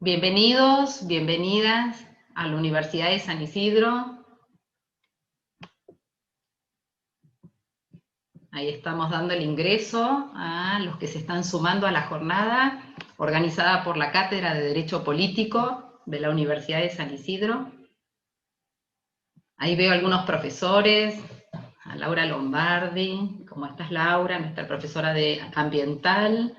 Bienvenidos, bienvenidas a la Universidad de San Isidro. Ahí estamos dando el ingreso a los que se están sumando a la jornada organizada por la Cátedra de Derecho Político de la Universidad de San Isidro. Ahí veo algunos profesores, a Laura Lombardi. ¿Cómo estás, Laura? Nuestra profesora de ambiental.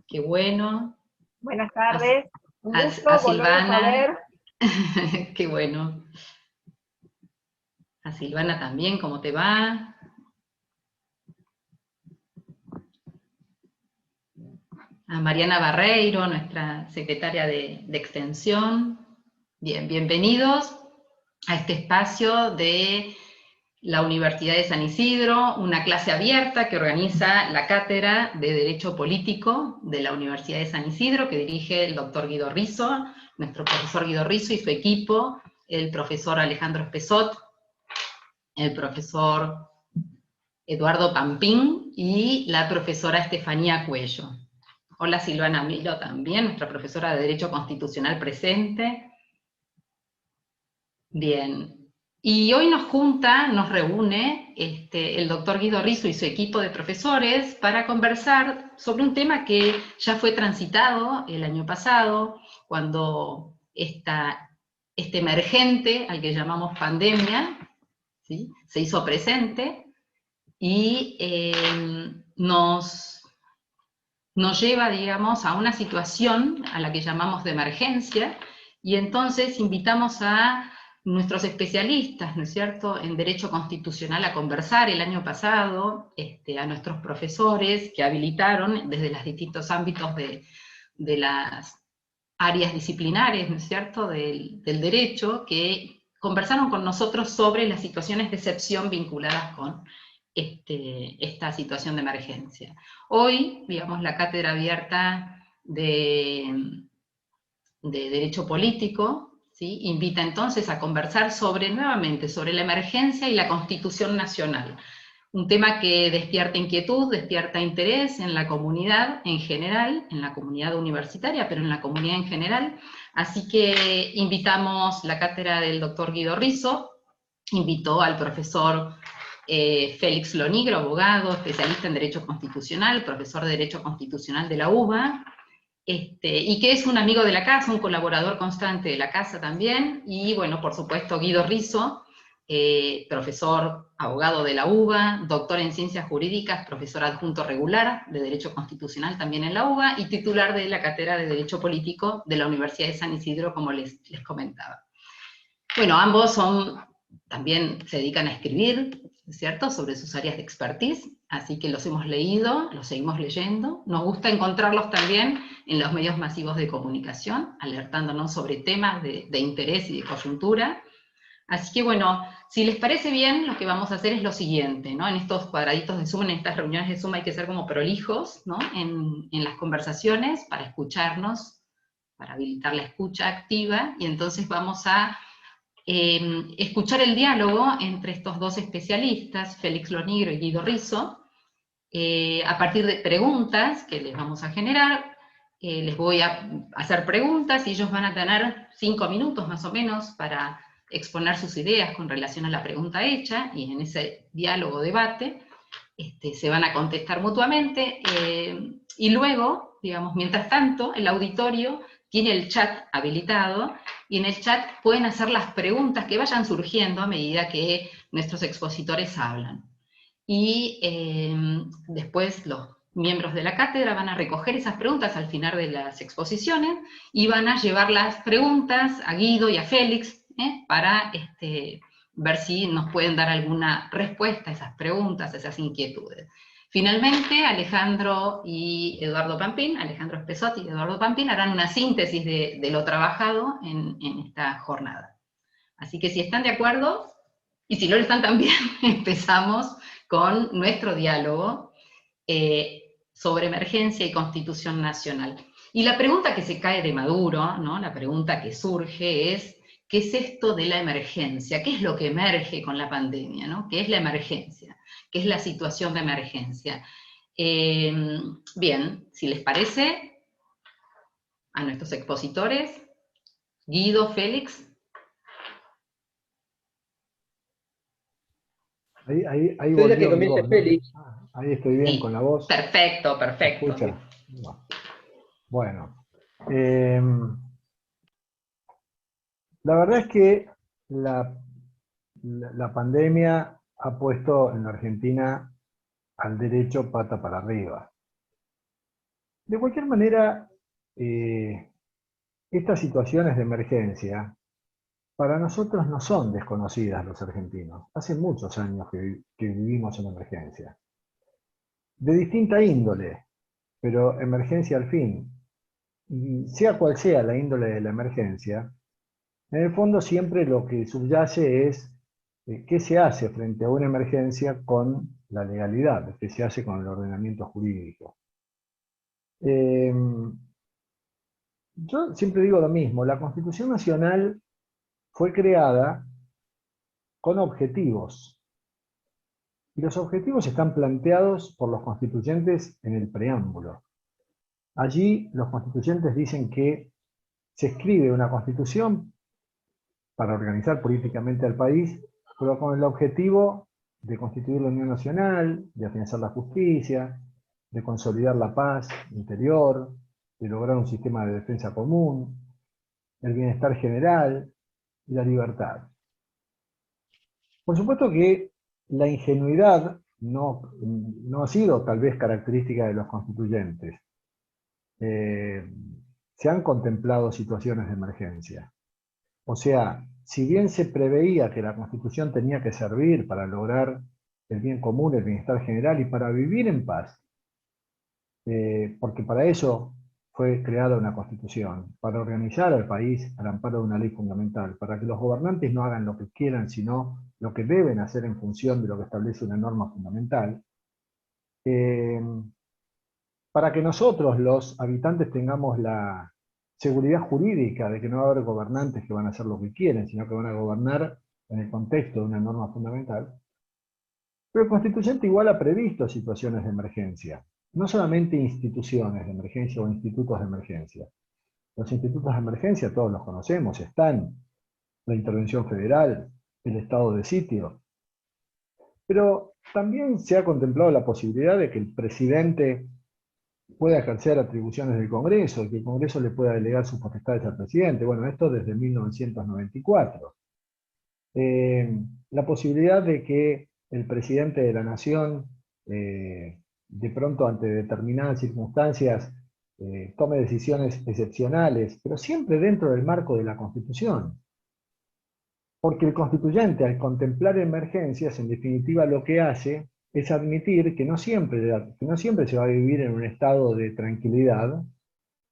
Qué bueno. Buenas tardes, un A gusto volverlos a Silvana. ver. Qué bueno. A Silvana también, ¿cómo te va? A Mariana Barreiro, nuestra secretaria de Extensión. Bien, bienvenidos a este espacio de la Universidad de San Isidro, una clase abierta que organiza la Cátedra de Derecho Político de la Universidad de San Isidro, que dirige el doctor Guido Rizzo, nuestro profesor Guido Rizzo y su equipo, el profesor Alejandro Espesot, el profesor Eduardo Pampín y la profesora Estefanía Cuello. Hola Silvana Milo también, nuestra profesora de Derecho Constitucional presente. Bien, y hoy nos reúne el doctor Guido Rizzo y su equipo de profesores para conversar sobre un tema que ya fue transitado el año pasado, cuando este emergente, al que llamamos pandemia, ¿sí?, se hizo presente y nos lleva, digamos, a una situación a la que llamamos de emergencia, y entonces invitamos a nuestros especialistas, ¿no es cierto?, en Derecho Constitucional a conversar el año pasado, a nuestros profesores que habilitaron desde los distintos ámbitos de las áreas disciplinares, ¿no es cierto?, del derecho, que conversaron con nosotros sobre las situaciones de excepción vinculadas con esta situación de emergencia. Hoy, digamos, la Cátedra Abierta de Derecho Político, ¿sí?, invita entonces a conversar nuevamente sobre la emergencia y la Constitución Nacional. Un tema que despierta inquietud, despierta interés en la comunidad en general, en la comunidad universitaria, pero en la comunidad en general. Así que invitamos la cátedra del doctor Guido Rizzo, invitó al profesor Félix Lonigro, abogado, especialista en Derecho Constitucional, profesor de Derecho Constitucional de la UBA, y que es un amigo de la casa, un colaborador constante de la casa también, y bueno, por supuesto Guido Rizzo, profesor, abogado de la UBA, doctor en Ciencias Jurídicas, profesor adjunto regular de Derecho Constitucional también en la UBA, y titular de la Cátedra de Derecho Político de la Universidad de San Isidro, como les comentaba. Bueno, ambos también se dedican a escribir, ¿cierto?, sobre sus áreas de expertise, así que los hemos leído, los seguimos leyendo. Nos gusta encontrarlos también en los medios masivos de comunicación, alertándonos sobre temas de interés y de coyuntura. Así que bueno, si les parece bien, lo que vamos a hacer es lo siguiente, ¿no? En estos cuadraditos de Zoom, en estas reuniones de Zoom hay que ser como prolijos, ¿no?, en las conversaciones para escucharnos, para habilitar la escucha activa, y entonces vamos a escuchar el diálogo entre estos dos especialistas, Félix Lonigro y Guido Rizzo, a partir de preguntas que les vamos a generar. Les voy a hacer preguntas y ellos van a tener 5 minutos más o menos para exponer sus ideas con relación a la pregunta hecha, y en ese diálogo o debate se van a contestar mutuamente, y luego, digamos, mientras tanto, el auditorio tiene el chat habilitado, y en el chat pueden hacer las preguntas que vayan surgiendo a medida que nuestros expositores hablan. Y después los miembros de la cátedra van a recoger esas preguntas al final de las exposiciones, y van a llevar las preguntas a Guido y a Félix, para ver si nos pueden dar alguna respuesta a esas preguntas, a esas inquietudes. Finalmente, Alejandro y Eduardo Pampín, Alejandro Espesot y Eduardo Pampín, harán una síntesis de lo trabajado en esta jornada. Así que si están de acuerdo, y si no lo están también, empezamos con nuestro diálogo sobre emergencia y Constitución Nacional. Y la pregunta que se cae de Maduro, ¿no?, la pregunta que surge es: ¿qué es esto de la emergencia? ¿Qué es lo que emerge con la pandemia, ¿no? ¿Qué es la emergencia? ¿Qué es la situación de emergencia? Bien, si les parece, a nuestros expositores. Guido, Félix. Ahí Soy la que volvió mi comience voz, ¿no? Félix. Ahí estoy bien con Sí, la voz. perfecto, ¿Se perfecto. escucha? No. Bueno. La verdad es que la pandemia ha puesto en la Argentina al derecho pata para arriba. De cualquier manera, estas situaciones de emergencia para nosotros no son desconocidas los argentinos. Hace muchos años que vivimos en emergencia. De distinta índole, pero emergencia al fin. Y sea cual sea la índole de la emergencia, en el fondo siempre lo que subyace es qué se hace frente a una emergencia con la legalidad, qué se hace con el ordenamiento jurídico. Yo siempre digo lo mismo, la Constitución Nacional fue creada con objetivos, y los objetivos están planteados por los constituyentes en el preámbulo. Allí los constituyentes dicen que se escribe una constitución para organizar políticamente al país, pero con el objetivo de constituir la Unión Nacional, de afianzar la justicia, de consolidar la paz interior, de lograr un sistema de defensa común, el bienestar general y la libertad. Por supuesto que la ingenuidad no ha sido tal vez característica de los constituyentes. Se han contemplado situaciones de emergencia. O sea, si bien se preveía que la Constitución tenía que servir para lograr el bien común, el bienestar general y para vivir en paz, porque para eso fue creada una Constitución, para organizar al país al amparo de una ley fundamental, para que los gobernantes no hagan lo que quieran, sino lo que deben hacer en función de lo que establece una norma fundamental, para que nosotros, los habitantes, tengamos la seguridad jurídica de que no va a haber gobernantes que van a hacer lo que quieren, sino que van a gobernar en el contexto de una norma fundamental. Pero el constituyente igual ha previsto situaciones de emergencia, no solamente instituciones de emergencia o institutos de emergencia. Los institutos de emergencia todos los conocemos, están la intervención federal, el estado de sitio, pero también se ha contemplado la posibilidad de que el presidente pueda ejercer atribuciones del Congreso, y que el Congreso le pueda delegar sus potestades al presidente. Bueno, esto desde 1994. La posibilidad de que el presidente de la Nación, de pronto ante determinadas circunstancias, tome decisiones excepcionales, pero siempre dentro del marco de la Constitución. Porque el constituyente, al contemplar emergencias, en definitiva lo que hace es admitir que no siempre se va a vivir en un estado de tranquilidad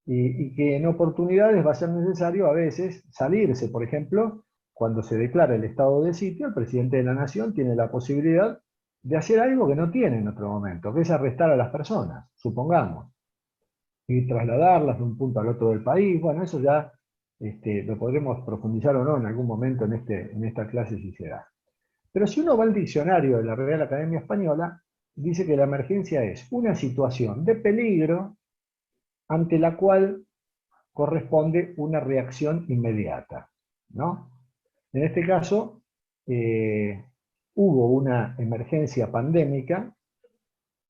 y que en oportunidades va a ser necesario a veces salirse. Por ejemplo, cuando se declara el estado de sitio, el presidente de la Nación tiene la posibilidad de hacer algo que no tiene en otro momento, que es arrestar a las personas, supongamos, y trasladarlas de un punto al otro del país. Bueno, eso ya lo podremos profundizar o no en algún momento en esta clase si se da. Pero si uno va al diccionario de la Real Academia Española, dice que la emergencia es una situación de peligro ante la cual corresponde una reacción inmediata, ¿no? En este caso, hubo una emergencia pandémica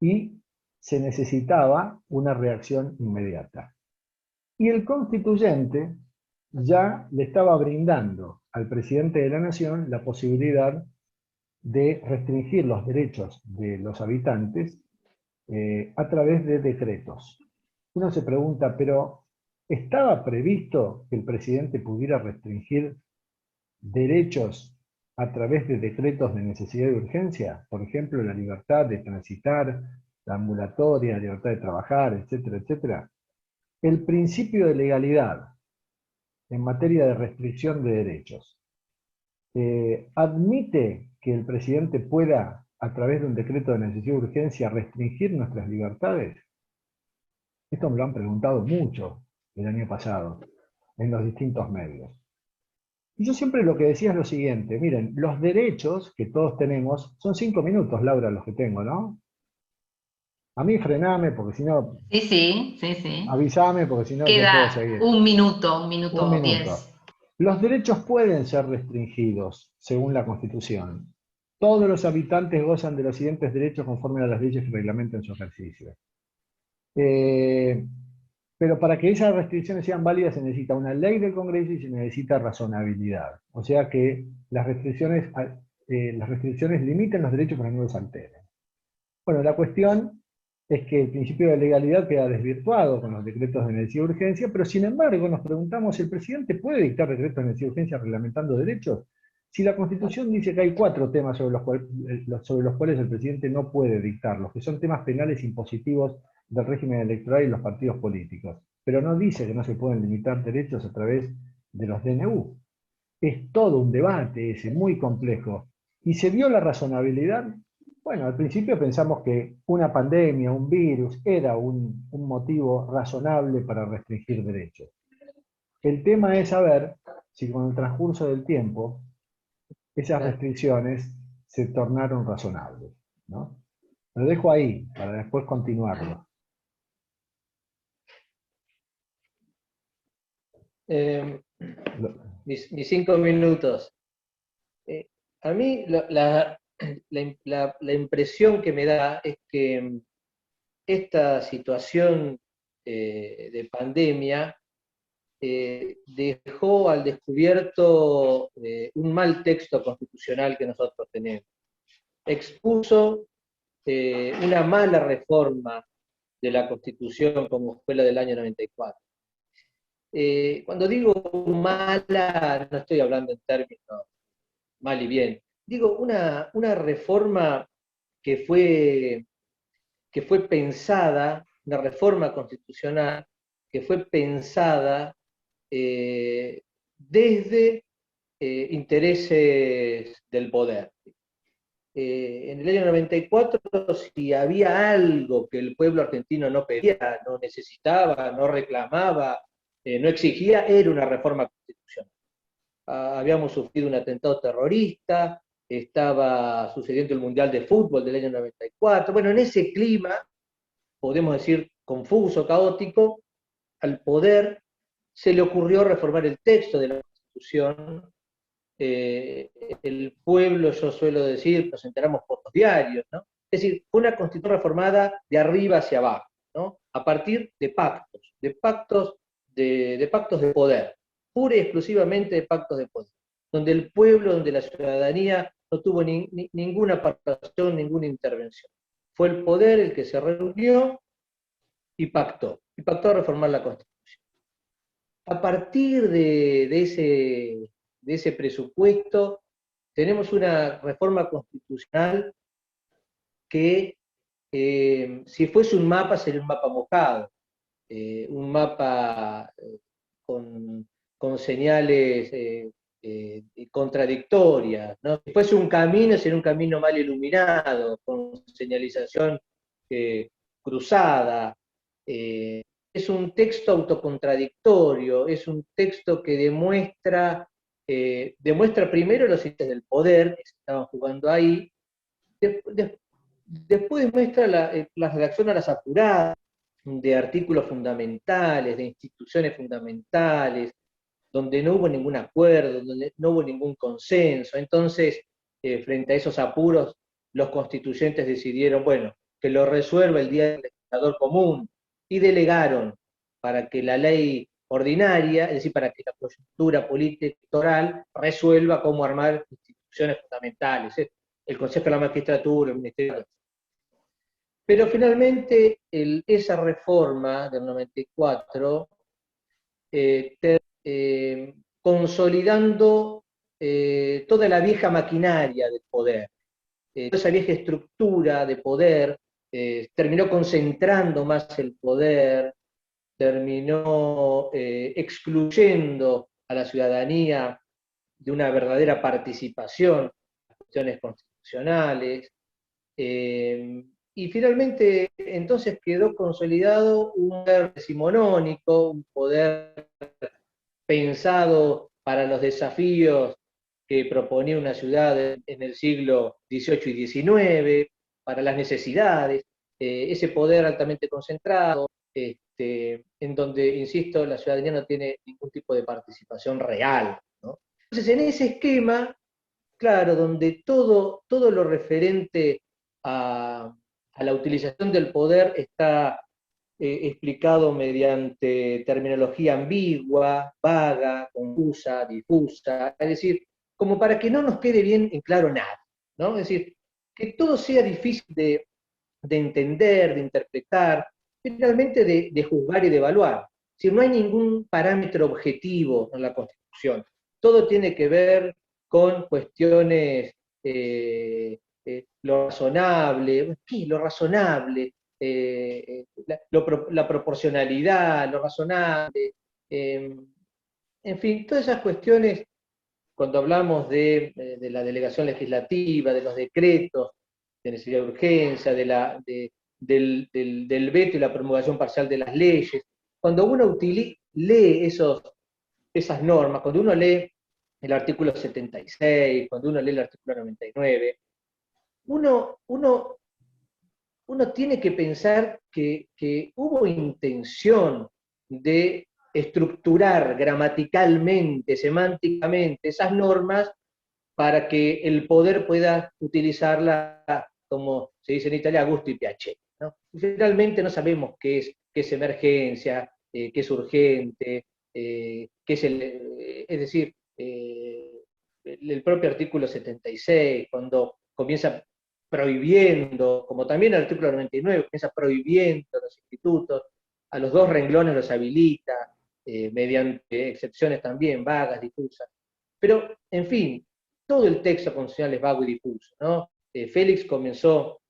y se necesitaba una reacción inmediata. Y el constituyente ya le estaba brindando al presidente de la Nación la posibilidad de restringir los derechos de los habitantes a través de decretos. Uno se pregunta, pero ¿estaba previsto que el presidente pudiera restringir derechos a través de decretos de necesidad y urgencia? Por ejemplo, la libertad de transitar, la ambulatoria, la libertad de trabajar, etcétera, etcétera. El principio de legalidad en materia de restricción de derechos admite que el presidente pueda, a través de un decreto de necesidad y urgencia, restringir nuestras libertades. Esto me lo han preguntado mucho el año pasado, en los distintos medios. Y yo siempre lo que decía es lo siguiente, miren, los derechos que todos tenemos, son 5 minutos, Laura, los que tengo, ¿no? A mí frename, porque si no, Sí, sí, sí, sí. avísame, porque si no, no puedo Queda seguir. un Un minuto minuto. 10. Los derechos pueden ser restringidos, según la Constitución. Todos los habitantes gozan de los siguientes derechos conforme a las leyes que reglamentan su ejercicio. Eh, pero para que esas restricciones sean válidas se necesita una ley del Congreso y se necesita razonabilidad. O sea que las restricciones limitan los derechos pero no los alteren. Bueno, la cuestión es que el principio de legalidad queda desvirtuado con los decretos de necesidad de urgencia, pero sin embargo nos preguntamos, ¿el presidente puede dictar decretos de necesidad de urgencia reglamentando derechos? Si la Constitución dice que hay 4 temas sobre los cuales el presidente no puede dictarlos, que son temas penales impositivos del régimen electoral y los partidos políticos, pero no dice que no se pueden limitar derechos a través de los DNU. Es todo un debate ese, muy complejo. ¿Y se vio la razonabilidad? Bueno, al principio pensamos que una pandemia, un virus, era un motivo razonable para restringir derechos. El tema es saber si con el transcurso del tiempo esas Claro. restricciones se tornaron razonables, ¿no? Lo dejo ahí para después continuarlo. Mis 5 minutos. A mí la impresión que me da es que esta situación de pandemia dejó al descubierto un mal texto constitucional que nosotros tenemos. Expuso una mala reforma de la Constitución como fue la del año 94. Cuando digo mala, no estoy hablando en términos mal y bien. Digo, una reforma que fue pensada, una reforma constitucional que fue pensada desde intereses del poder. En el año 94, si había algo que el pueblo argentino no pedía, no necesitaba, no reclamaba, no exigía, era una reforma constitucional. Habíamos sufrido un atentado terrorista, estaba sucediendo el Mundial de Fútbol del año 94. Bueno, en ese clima, podemos decir confuso, caótico, al poder se le ocurrió reformar el texto de la Constitución. El pueblo, yo suelo decir, nos enteramos por los diarios, ¿no? Es decir, fue una Constitución reformada de arriba hacia abajo, ¿no? A partir de pactos de poder, pura y exclusivamente de pactos de poder, donde el pueblo, donde la ciudadanía no tuvo ninguna participación, ninguna intervención. Fue el poder el que se reunió y pactó reformar la Constitución. A partir de ese presupuesto, tenemos una reforma constitucional que, si fuese un mapa, sería un mapa mojado, un mapa con señales contradictorias, ¿no? Si fuese un camino, sería un camino mal iluminado, con señalización cruzada. Es un texto autocontradictorio, es un texto que demuestra primero los intereses del poder que se estaban jugando ahí, después demuestra la redacción a las apuradas de artículos fundamentales, de instituciones fundamentales, donde no hubo ningún acuerdo, donde no hubo ningún consenso. Entonces, frente a esos apuros, los constituyentes decidieron, bueno, que lo resuelva el día del legislador común, y delegaron para que la ley ordinaria, es decir, para que la coyuntura política electoral resuelva cómo armar instituciones fundamentales, el Consejo de la Magistratura, el Ministerio de... Pero finalmente esa reforma del 94 consolidando toda la vieja maquinaria del poder, toda esa vieja estructura de poder, terminó concentrando más el poder, terminó excluyendo a la ciudadanía de una verdadera participación en las cuestiones constitucionales, y finalmente entonces quedó consolidado un poder decimonónico, un poder pensado para los desafíos que proponía una ciudad en el siglo XVIII y XIX, para las necesidades. ese poder altamente concentrado, en donde, insisto, la ciudadanía no tiene ningún tipo de participación real, ¿no? Entonces, en ese esquema, claro, donde todo lo referente a la utilización del poder está explicado mediante terminología ambigua, vaga, confusa, difusa, es decir, como para que no nos quede bien en claro nada, ¿no? Es decir, que todo sea difícil de entender, de interpretar, finalmente de juzgar y de evaluar. Es decir, no hay ningún parámetro objetivo en la Constitución. Todo tiene que ver con cuestiones, lo razonable, ¿qué? Lo razonable, la proporcionalidad, lo razonable, en fin, todas esas cuestiones, cuando hablamos de la delegación legislativa, de los decretos, de necesidad de urgencia, del veto y la promulgación parcial de las leyes, cuando uno lee esas normas, cuando uno lee el artículo 76, cuando uno lee el artículo 99, uno tiene que pensar que hubo intención de estructurar gramaticalmente, semánticamente esas normas para que el poder pueda utilizarla, como se dice en Italia, a gusto y piacere, ¿no? Finalmente no sabemos qué es emergencia, qué es urgente, qué es es decir, el propio artículo 76, cuando comienza prohibiendo, como también el artículo 99, comienza prohibiendo los institutos, a los 2 renglones los habilita, mediante excepciones también vagas, difusas. Pero, en fin, todo el texto constitucional es vago y difuso, ¿no? Félix comenzó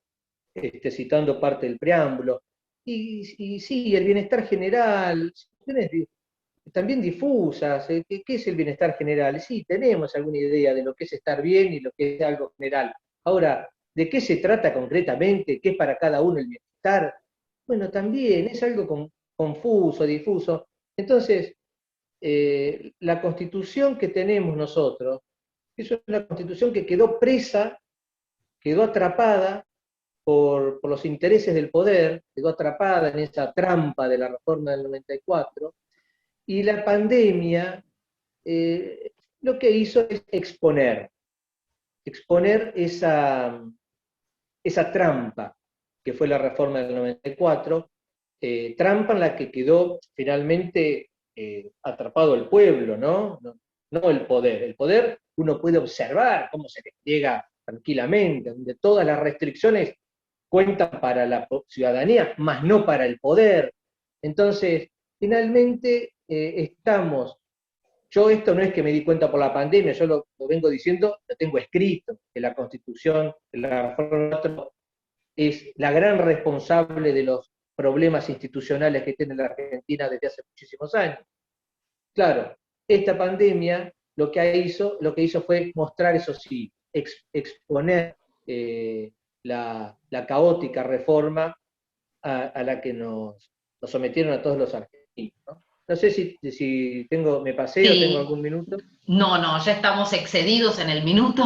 citando parte del preámbulo, y sí, el bienestar general, también difusas, ¿qué es el bienestar general? Sí, tenemos alguna idea de lo que es estar bien y lo que es algo general. Ahora, ¿de qué se trata concretamente? ¿Qué es para cada uno el bienestar? Bueno, también es algo confuso, difuso. Entonces, la constitución que tenemos nosotros es una constitución que quedó presa, quedó atrapada por los intereses del poder, quedó atrapada en esa trampa de la reforma del 94, y la pandemia lo que hizo es exponer esa trampa que fue la reforma del 94, trampa en la que quedó finalmente atrapado el pueblo, ¿no? No el poder. El poder uno puede observar cómo se despliega tranquilamente, donde todas las restricciones cuentan para la ciudadanía, más no para el poder. Entonces, finalmente yo esto no es que me di cuenta por la pandemia, yo lo vengo diciendo, lo tengo escrito, que la Constitución, que la reforma es la gran responsable de los problemas institucionales que tiene la Argentina desde hace muchísimos años. Claro, esta pandemia lo que hizo fue mostrar, eso sí, exponer la caótica reforma a la que nos sometieron a todos los argentinos, ¿no? No sé si me pasé o tengo algún minuto. No, ya estamos excedidos en el minuto.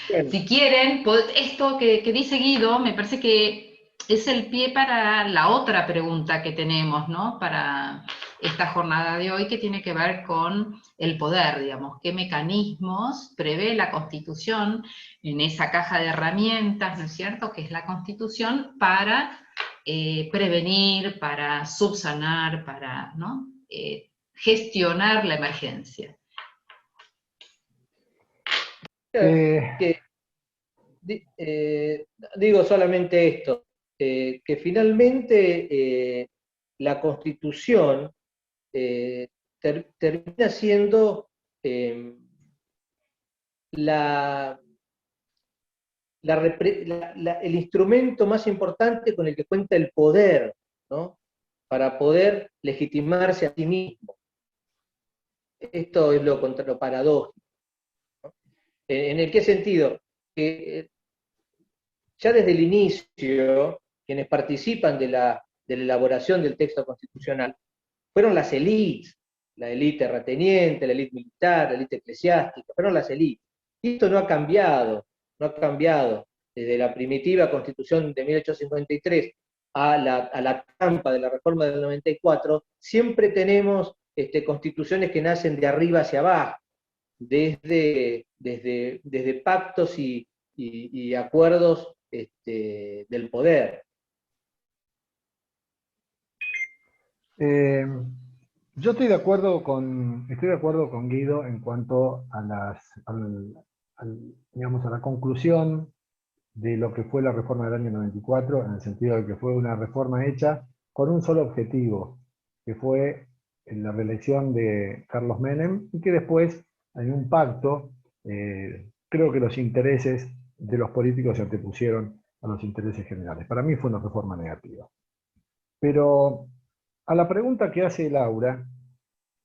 Bueno. Si quieren, esto que dice Guido, me parece que es el pie para la otra pregunta que tenemos, ¿no? Para esta jornada de hoy, que tiene que ver con el poder, digamos, qué mecanismos prevé la Constitución en esa caja de herramientas, ¿no es cierto?, que es la Constitución, para prevenir, para subsanar, para, ¿no?, gestionar la emergencia. Digo solamente esto, que finalmente la Constitución termina siendo el instrumento más importante con el que cuenta el poder, ¿no?, para poder legitimarse a sí mismo. Esto es lo paradójico, ¿no? ¿En el qué sentido? Que ya desde el inicio, quienes participan de la elaboración del texto constitucional fueron las élites, la élite terrateniente, la élite militar, la élite eclesiástica, fueron las élites. Y esto no ha cambiado, no ha cambiado. desde la primitiva Constitución de 1853 a la trampa de la reforma del 94, siempre tenemos constituciones que nacen de arriba hacia abajo, desde pactos y acuerdos del poder. Yo estoy de acuerdo con Guido en cuanto a digamos, a la conclusión de lo que fue la reforma del año 94, en el sentido de que fue una reforma hecha con un solo objetivo, que fue la reelección de Carlos Menem, y que después, en un pacto, creo que los intereses de los políticos se antepusieron a los intereses generales. Para mí fue una reforma negativa. Pero a la pregunta que hace Laura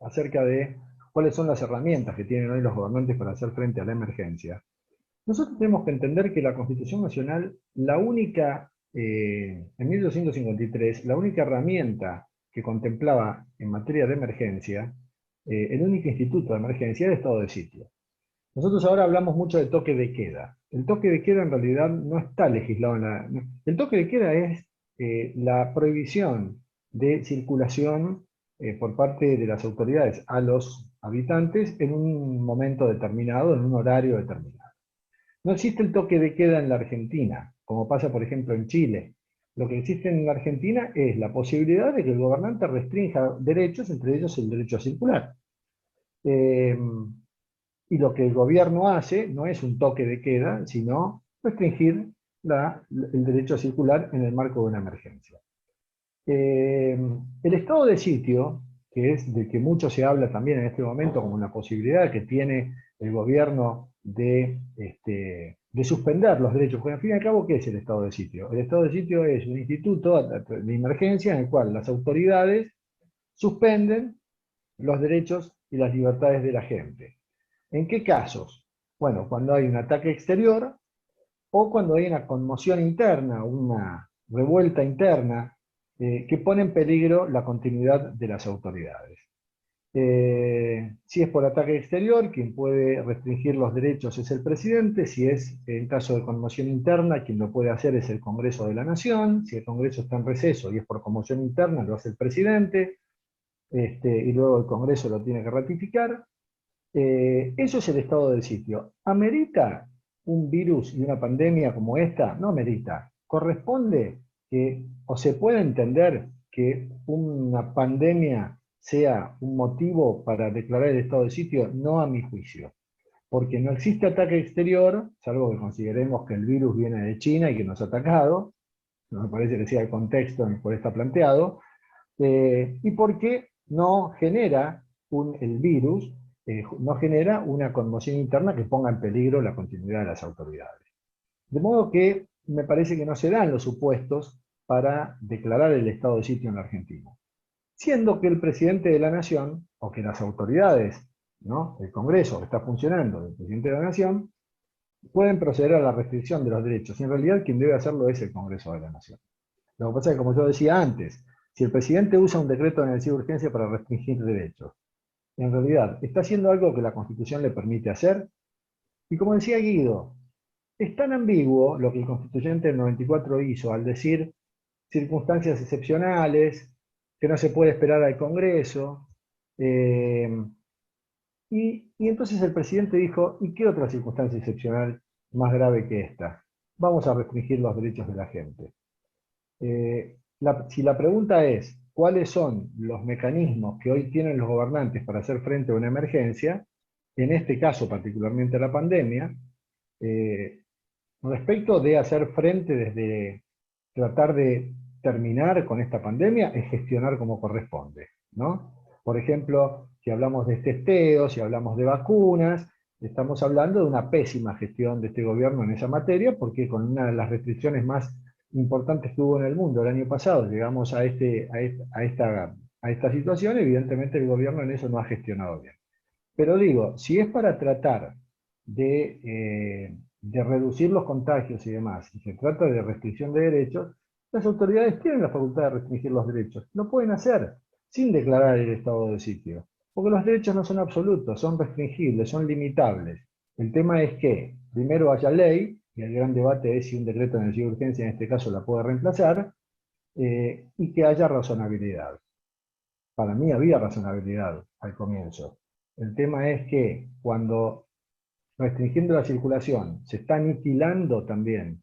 acerca de cuáles son las herramientas que tienen hoy los gobernantes para hacer frente a la emergencia, nosotros tenemos que entender que la Constitución Nacional, en 1853, la única herramienta que contemplaba en materia de emergencia, el único instituto de emergencia era el estado de sitio. Nosotros ahora hablamos mucho de toque de queda. El toque de queda en realidad no está legislado el toque de queda es la prohibición de circulación por parte de las autoridades a los habitantes en un momento determinado, en un horario determinado. No existe el toque de queda en la Argentina, como pasa por ejemplo en Chile. Lo que existe en la Argentina es la posibilidad de que el gobernante restrinja derechos, entre ellos el derecho a circular. Y lo que el gobierno hace no es un toque de queda, sino restringir el derecho a circular en el marco de una emergencia. El estado de sitio, que es de que mucho se habla también en este momento como una posibilidad que tiene el gobierno de suspender los derechos, porque al fin y al cabo, ¿qué es el estado de sitio? El estado de sitio es un instituto de emergencia en el cual las autoridades suspenden los derechos y las libertades de la gente. ¿En qué casos? Bueno, cuando hay un ataque exterior o cuando hay una conmoción interna, una revuelta interna que pone en peligro la continuidad de las autoridades. Si es por ataque exterior, quien puede restringir los derechos es el presidente. Si es en caso de conmoción interna, quien lo puede hacer es el Congreso de la Nación. Si el Congreso está en receso y es por conmoción interna, lo hace el presidente, y luego el Congreso lo tiene que ratificar. Eso es el estado del sitio. ¿Amerita un virus y una pandemia como esta? No amerita. ¿Corresponde o se puede entender que una pandemia sea un motivo para declarar el estado de sitio? No, a mi juicio. Porque no existe ataque exterior, salvo que consideremos que el virus viene de China y que nos ha atacado, no me parece que sea el contexto en el cual está planteado, y porque no genera el virus, no genera una conmoción interna que ponga en peligro la continuidad de las autoridades. De modo que me parece que no se dan los supuestos para declarar el estado de sitio en la Argentina. Siendo que el presidente de la Nación, o que las autoridades, ¿no?, el Congreso que está funcionando, el presidente de la Nación, pueden proceder a la restricción de los derechos. Y en realidad quien debe hacerlo es el Congreso de la Nación. Lo que pasa es que, como yo decía antes, si el presidente usa un decreto de necesidad de urgencia para restringir derechos, en realidad está haciendo algo que la Constitución le permite hacer, y como decía Guido, es tan ambiguo lo que el constituyente del 94 hizo al decir circunstancias excepcionales, que no se puede esperar al Congreso, y entonces el presidente dijo, ¿y qué otra circunstancia excepcional más grave que esta? Vamos a restringir los derechos de la gente. Si la pregunta es, ¿cuáles son los mecanismos que hoy tienen los gobernantes para hacer frente a una emergencia? En este caso, particularmente a la pandemia, respecto de hacer frente desde tratar de terminar con esta pandemia, es gestionar como corresponde, ¿no? Por ejemplo, si hablamos de testeo, si hablamos de vacunas, estamos hablando de una pésima gestión de este gobierno en esa materia, porque con una de las restricciones más importantes que hubo en el mundo el año pasado, llegamos a esta situación. Evidentemente el gobierno en eso no ha gestionado bien. Pero digo, si es para tratar de reducir los contagios y demás, y se trata de restricción de derechos, las autoridades tienen la facultad de restringir los derechos. Lo pueden hacer sin declarar el estado de sitio. Porque los derechos no son absolutos, son restringibles, son limitables. El tema es que primero haya ley y el gran debate es si un decreto de necesidad de urgencia en este caso la puede reemplazar, y que haya razonabilidad. Para mí había razonabilidad al comienzo. El tema es que cuando restringiendo la circulación se está aniquilando también,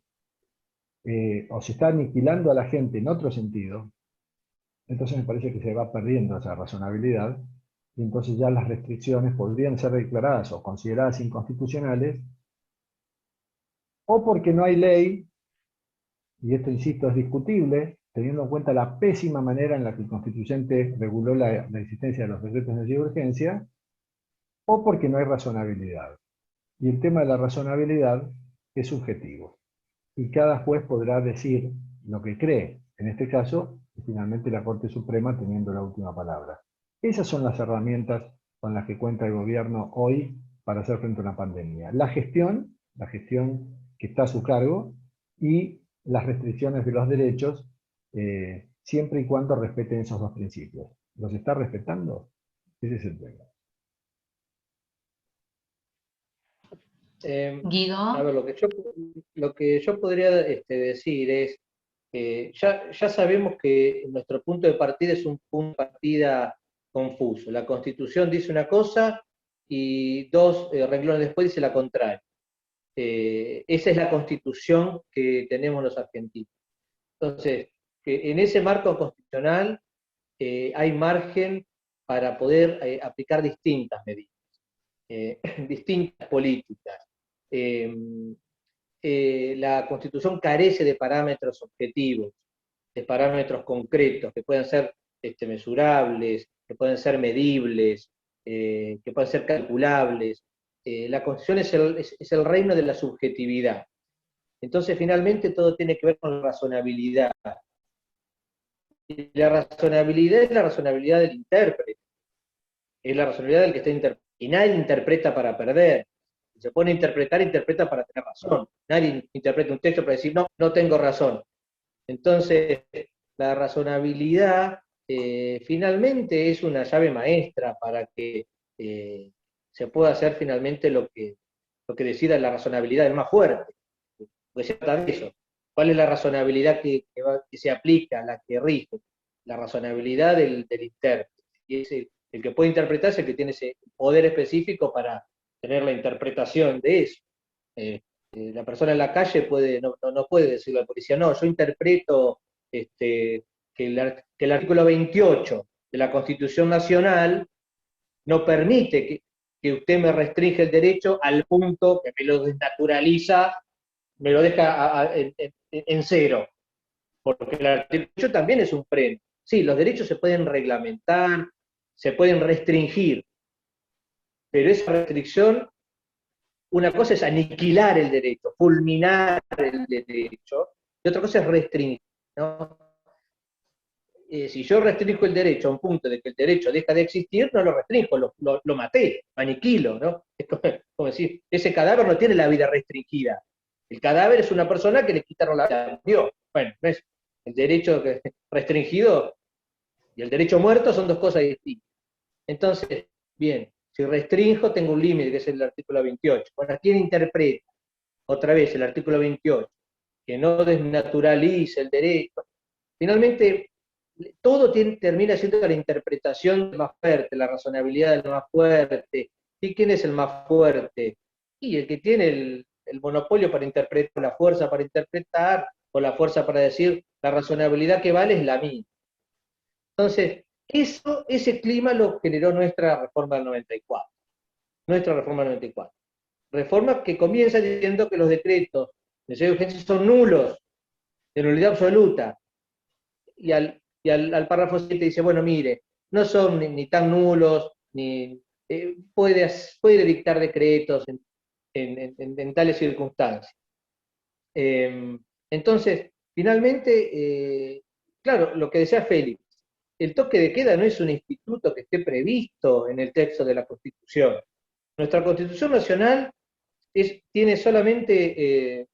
o se está aniquilando a la gente en otro sentido, entonces me parece que se va perdiendo esa razonabilidad, y entonces ya las restricciones podrían ser declaradas o consideradas inconstitucionales, o porque no hay ley, y esto, insisto, es discutible, teniendo en cuenta la pésima manera en la que el constituyente reguló la existencia de los decretos de necesidad de urgencia, o porque no hay razonabilidad. Y el tema de la razonabilidad es subjetivo. Y cada juez podrá decir lo que cree. En este caso, finalmente la Corte Suprema teniendo la última palabra. Esas son las herramientas con las que cuenta el gobierno hoy para hacer frente a una pandemia. La gestión que está a su cargo, y las restricciones de los derechos, siempre y cuando respeten esos dos principios. ¿Los está respetando? Ese es el tema. Guido. A ver, lo que yo podría decir es, ya sabemos que nuestro punto de partida es un punto de partida confuso. La Constitución dice una cosa y dos renglones después dice la contraria. Esa es la Constitución que tenemos los argentinos. Entonces, en ese marco constitucional hay margen para poder aplicar distintas medidas, distintas políticas. La Constitución carece de parámetros objetivos, de parámetros concretos, que puedan ser mesurables, que pueden ser medibles, que pueden ser calculables. La Constitución es el reino de la subjetividad. Entonces, finalmente, todo tiene que ver con la razonabilidad. Y la razonabilidad es la razonabilidad del intérprete, es la razonabilidad del que está interpretando. Y nadie interpreta para perder. Si se pone a interpretar, interpreta para tener razón. Nadie interpreta un texto para decir, no, no tengo razón. Entonces, la razonabilidad finalmente es una llave maestra para que se pueda hacer finalmente lo que decida la razonabilidad del más fuerte. Porque se trata de eso. ¿Cuál es la razonabilidad que se aplica, la que rige? La razonabilidad del intérprete. Y es el que puede interpretar es el que tiene ese poder específico para tener la interpretación de eso. La persona en la calle no puede decirle a la policía, no, yo interpreto que el artículo 28 de la Constitución Nacional no permite que usted me restringe el derecho al punto que me lo desnaturaliza, me lo deja en cero, porque el artículo 28 también es un freno. Sí, los derechos se pueden reglamentar, se pueden restringir, pero esa restricción, una cosa es aniquilar el derecho, fulminar el derecho, y otra cosa es restringir, ¿no? Si yo restringo el derecho a un punto de que el derecho deja de existir, no lo restringo, lo maté, lo aniquilo, ¿no? Es como decir, ese cadáver no tiene la vida restringida. El cadáver es una persona que le quitaron la vida, murió. Bueno, ¿ves? El derecho restringido y el derecho muerto son dos cosas distintas. Entonces, bien, si restringo tengo un límite, que es el artículo 28. Bueno, ¿quién interpreta? Otra vez, el artículo 28, que no desnaturalice el derecho. Finalmente, todo termina siendo la interpretación del más fuerte, la razonabilidad del más fuerte. ¿Y quién es el más fuerte? Y el que tiene el monopolio para interpretar, la fuerza para interpretar, o la fuerza para decir, la razonabilidad que vale es la mía. Entonces, ese clima lo generó nuestra reforma del 94. Nuestra reforma del 94. Reforma que comienza diciendo que los decretos de necesidad de urgencia son nulos, de nulidad absoluta. Y al párrafo 7 dice, bueno, mire, no son ni tan nulos, ni puede dictar decretos en tales circunstancias. Entonces, finalmente, claro, lo que decía Félix, el toque de queda no es un instituto que esté previsto en el texto de la Constitución. Nuestra Constitución Nacional tiene solamente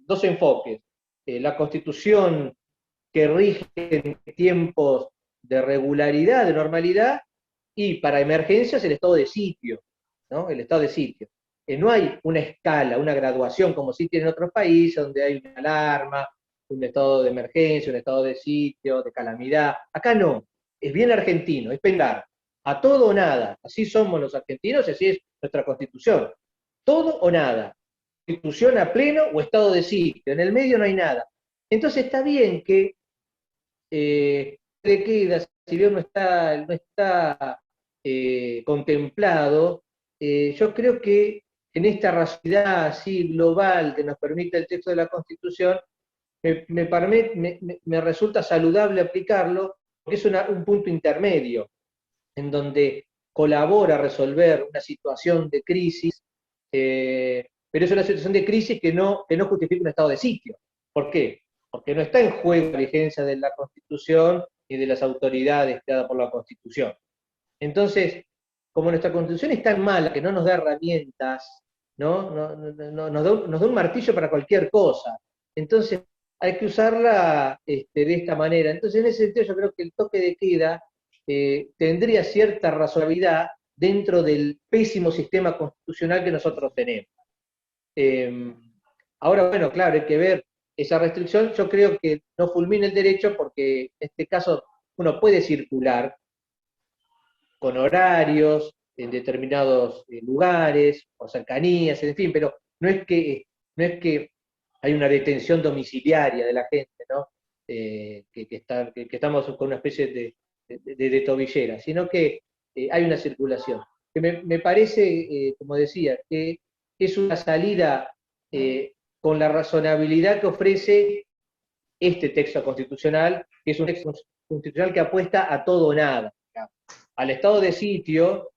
dos enfoques. La Constitución que rige en tiempos de regularidad, de normalidad, y para emergencias el estado de sitio, ¿no? El estado de sitio. no hay una escala, una graduación, como sí tienen otros países, donde hay una alarma, un estado de emergencia, un estado de sitio, de calamidad. Acá no, es bien argentino, es pegar a todo o nada. Así somos los argentinos y así es nuestra Constitución. Todo o nada. Constitución a pleno o estado de sitio. En el medio no hay nada. Entonces está bien que de queda, si bien no está contemplado, yo creo que en esta racionalidad así global que nos permite el texto de la Constitución, me resulta saludable aplicarlo, porque es un punto intermedio, en donde colabora a resolver una situación de crisis, pero es una situación de crisis que no justifica un estado de sitio. ¿Por qué? Porque no está en juego la vigencia de la Constitución y de las autoridades creadas por la Constitución. Entonces, como nuestra Constitución es tan mala que no nos da herramientas, ¿no? Nos da un martillo para cualquier cosa. Entonces, hay que usarla de esta manera. Entonces, en ese sentido, yo creo que el toque de queda tendría cierta razonabilidad dentro del pésimo sistema constitucional que nosotros tenemos. Ahora, bueno, claro, hay que ver esa restricción. Yo creo que no fulmina el derecho porque en este caso uno puede circular con horarios en determinados lugares, o cercanías, en fin, pero no es que hay una detención domiciliaria de la gente, ¿no? Que estamos con una especie de tobillera, sino que hay una circulación. Que me parece, como decía, que es una salida con la razonabilidad que ofrece este texto constitucional, que es un texto constitucional que apuesta a todo o nada, digamos, al estado de sitio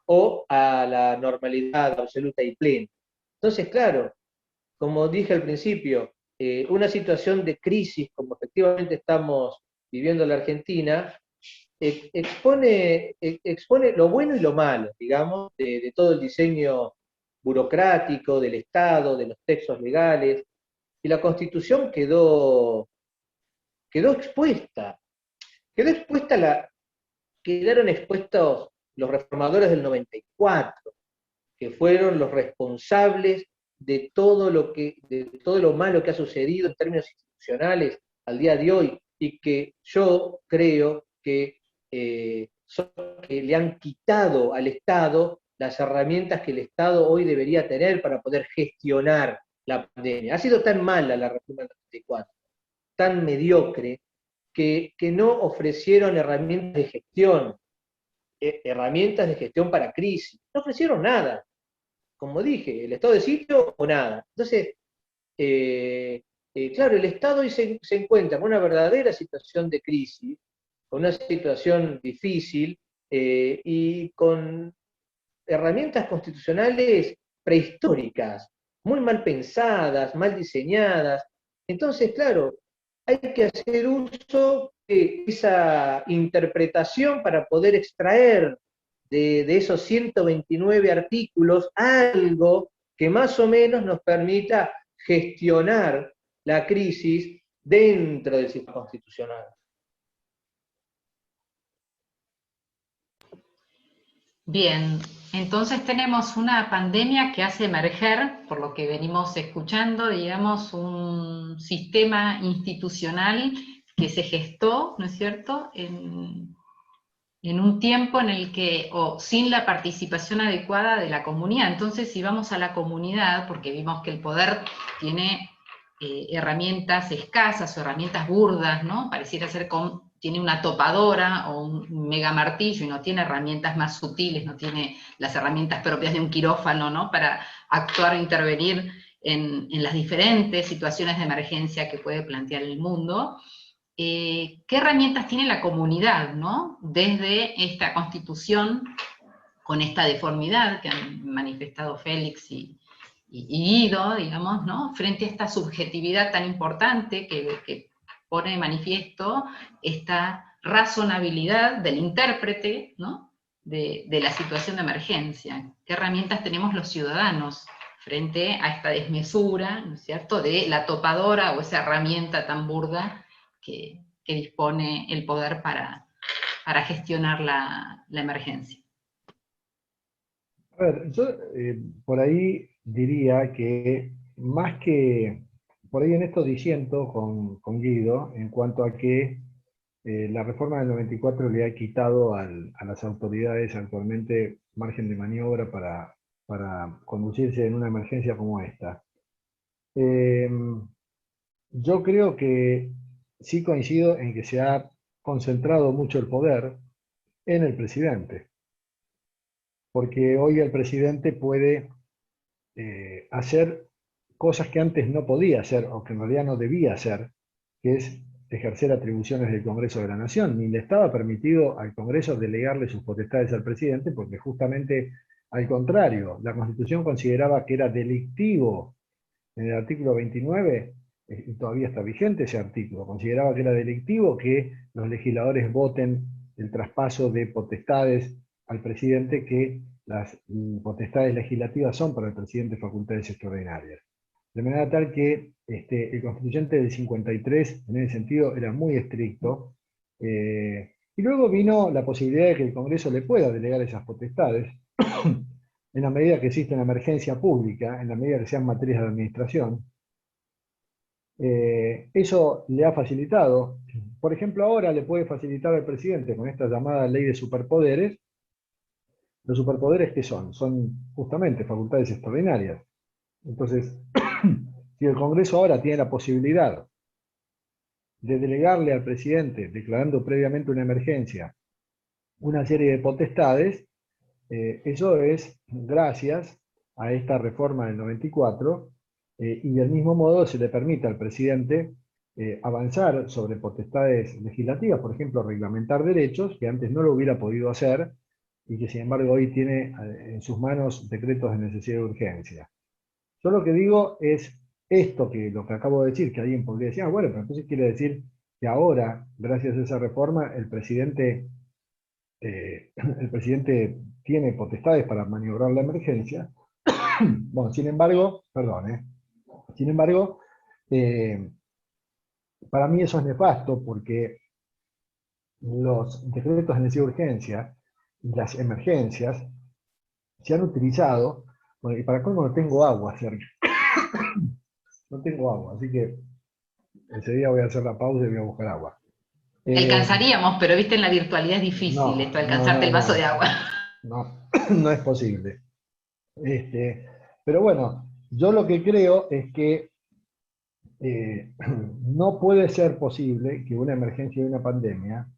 o a la normalidad absoluta y plena. Entonces, claro, como dije al principio, una situación de crisis, como efectivamente estamos viviendo en la Argentina, expone lo bueno y lo malo, digamos, de todo el diseño burocrático del Estado, de los textos legales, y la Constitución quedó expuesta. Quedaron expuestos los reformadores del 94, que fueron los responsables de todo lo malo que ha sucedido en términos institucionales al día de hoy, y que yo creo que le han quitado al Estado las herramientas que el Estado hoy debería tener para poder gestionar la pandemia. Ha sido tan mala la reforma del 94, tan mediocre, que no ofrecieron herramientas de gestión para crisis. No ofrecieron nada. Como dije, el estado de sitio o nada. Entonces, claro, el Estado hoy se encuentra con una verdadera situación de crisis, con una situación difícil y con herramientas constitucionales prehistóricas, muy mal pensadas, mal diseñadas. Entonces, claro, hay que hacer uso de esa interpretación para poder extraer de esos 129 artículos algo que más o menos nos permita gestionar la crisis dentro del sistema constitucional. Bien, entonces tenemos una pandemia que hace emerger, por lo que venimos escuchando, digamos, un sistema institucional que se gestó, ¿no es cierto?, en un tiempo en el que, o sin la participación adecuada de la comunidad. Entonces, si vamos a la comunidad, porque vimos que el poder tiene herramientas escasas o herramientas burdas, ¿no? Pareciera ser tiene una topadora o un mega martillo y no tiene herramientas más sutiles, no tiene las herramientas propias de un quirófano, ¿no? Para actuar o intervenir en las diferentes situaciones de emergencia que puede plantear el mundo. ¿Qué herramientas tiene la comunidad, ¿no? Desde esta Constitución, con esta deformidad que han manifestado Félix y Guido, digamos, ¿no? Frente a esta subjetividad tan importante que pone de manifiesto esta razonabilidad del intérprete, ¿no? de la situación de emergencia. ¿Qué herramientas tenemos los ciudadanos frente a esta desmesura, ¿no es cierto?, de la topadora o esa herramienta tan burda que dispone el poder para gestionar la emergencia? A ver, yo por ahí diría que más que, por ahí en esto disiento con Guido, en cuanto a que la reforma del 94 le ha quitado a las autoridades actualmente margen de maniobra para conducirse en una emergencia como esta. Eh, yo creo que sí coincido en que se ha concentrado mucho el poder en el presidente, porque hoy el presidente puede hacer cosas que antes no podía hacer o que en realidad no debía hacer, que es ejercer atribuciones del Congreso de la Nación. Ni le estaba permitido al Congreso delegarle sus potestades al presidente, porque justamente al contrario, la Constitución consideraba que era delictivo, en el artículo 29, y todavía está vigente ese artículo, consideraba que era delictivo que los legisladores voten el traspaso de potestades al presidente, que las potestades legislativas son para el presidente facultades extraordinarias. De manera tal que el constituyente del 53, en ese sentido, era muy estricto. Y luego vino la posibilidad de que el Congreso le pueda delegar esas potestades, en la medida que existe una emergencia pública, en la medida que sean materias de administración. Eso le ha facilitado. Por ejemplo, ahora le puede facilitar al presidente con esta llamada ley de superpoderes. ¿Los superpoderes qué son? Son justamente facultades extraordinarias. Entonces, si el Congreso ahora tiene la posibilidad de delegarle al presidente, declarando previamente una emergencia, una serie de potestades, eso es gracias a esta reforma del 94, y del mismo modo se le permite al presidente avanzar sobre potestades legislativas, por ejemplo, reglamentar derechos, que antes no lo hubiera podido hacer, y que sin embargo hoy tiene en sus manos decretos de necesidad y urgencia. Yo lo que digo es esto, que lo que acabo de decir, que alguien podría decir, bueno, pero entonces quiere decir que ahora, gracias a esa reforma, el presidente tiene potestades para maniobrar la emergencia. Bueno, sin embargo, perdón, sin embargo, eh, para mí eso es nefasto, porque los decretos de necesidad de urgencia y las emergencias se han utilizado, bueno, y para colmo no tengo agua cerca, no tengo agua, así que ese día voy a hacer la pausa y voy a buscar agua. Alcanzaríamos, pero viste, en la virtualidad es difícil No, esto, no, alcanzarte no, el vaso de no, agua. no, no es posible. Pero bueno, yo lo que creo es que no puede ser posible que una emergencia y una pandemia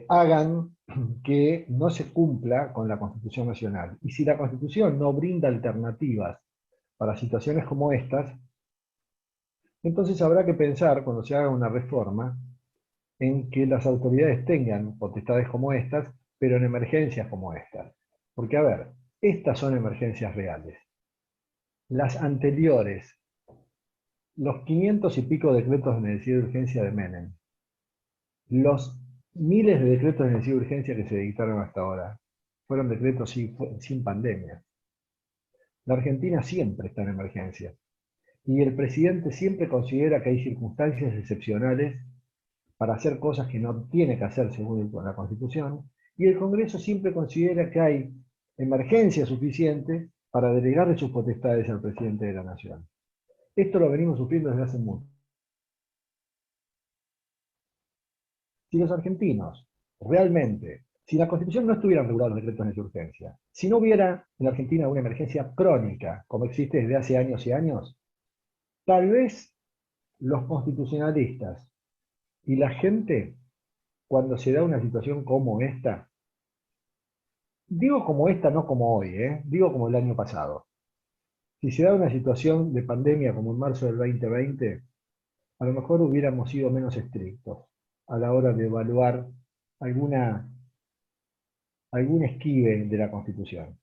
hagan que no se cumpla con la Constitución Nacional. Y si la Constitución no brinda alternativas para situaciones como estas, entonces habrá que pensar, cuando se haga una reforma, en que las autoridades tengan potestades como estas, pero en emergencias como estas. Porque, a ver, estas son emergencias reales. Las anteriores, los 500 y pico decretos de necesidad de urgencia de Menem, los miles de decretos de necesidad de urgencia que se dictaron hasta ahora, fueron decretos sin pandemia. La Argentina siempre está en emergencia. Y el presidente siempre considera que hay circunstancias excepcionales para hacer cosas que no tiene que hacer según la Constitución, y el Congreso siempre considera que hay emergencia suficiente para delegarle sus potestades al presidente de la Nación. Esto lo venimos sufriendo desde hace mucho. Si los argentinos realmente, si la Constitución no estuviera regulada los decretos de urgencia, si no hubiera en la Argentina una emergencia crónica, como existe desde hace años y años, tal vez los constitucionalistas y la gente, cuando se da una situación como esta, digo como esta, no como hoy, digo como el año pasado. Si se da una situación de pandemia como en marzo del 2020, a lo mejor hubiéramos sido menos estrictos a la hora de evaluar algún esquive de la Constitución.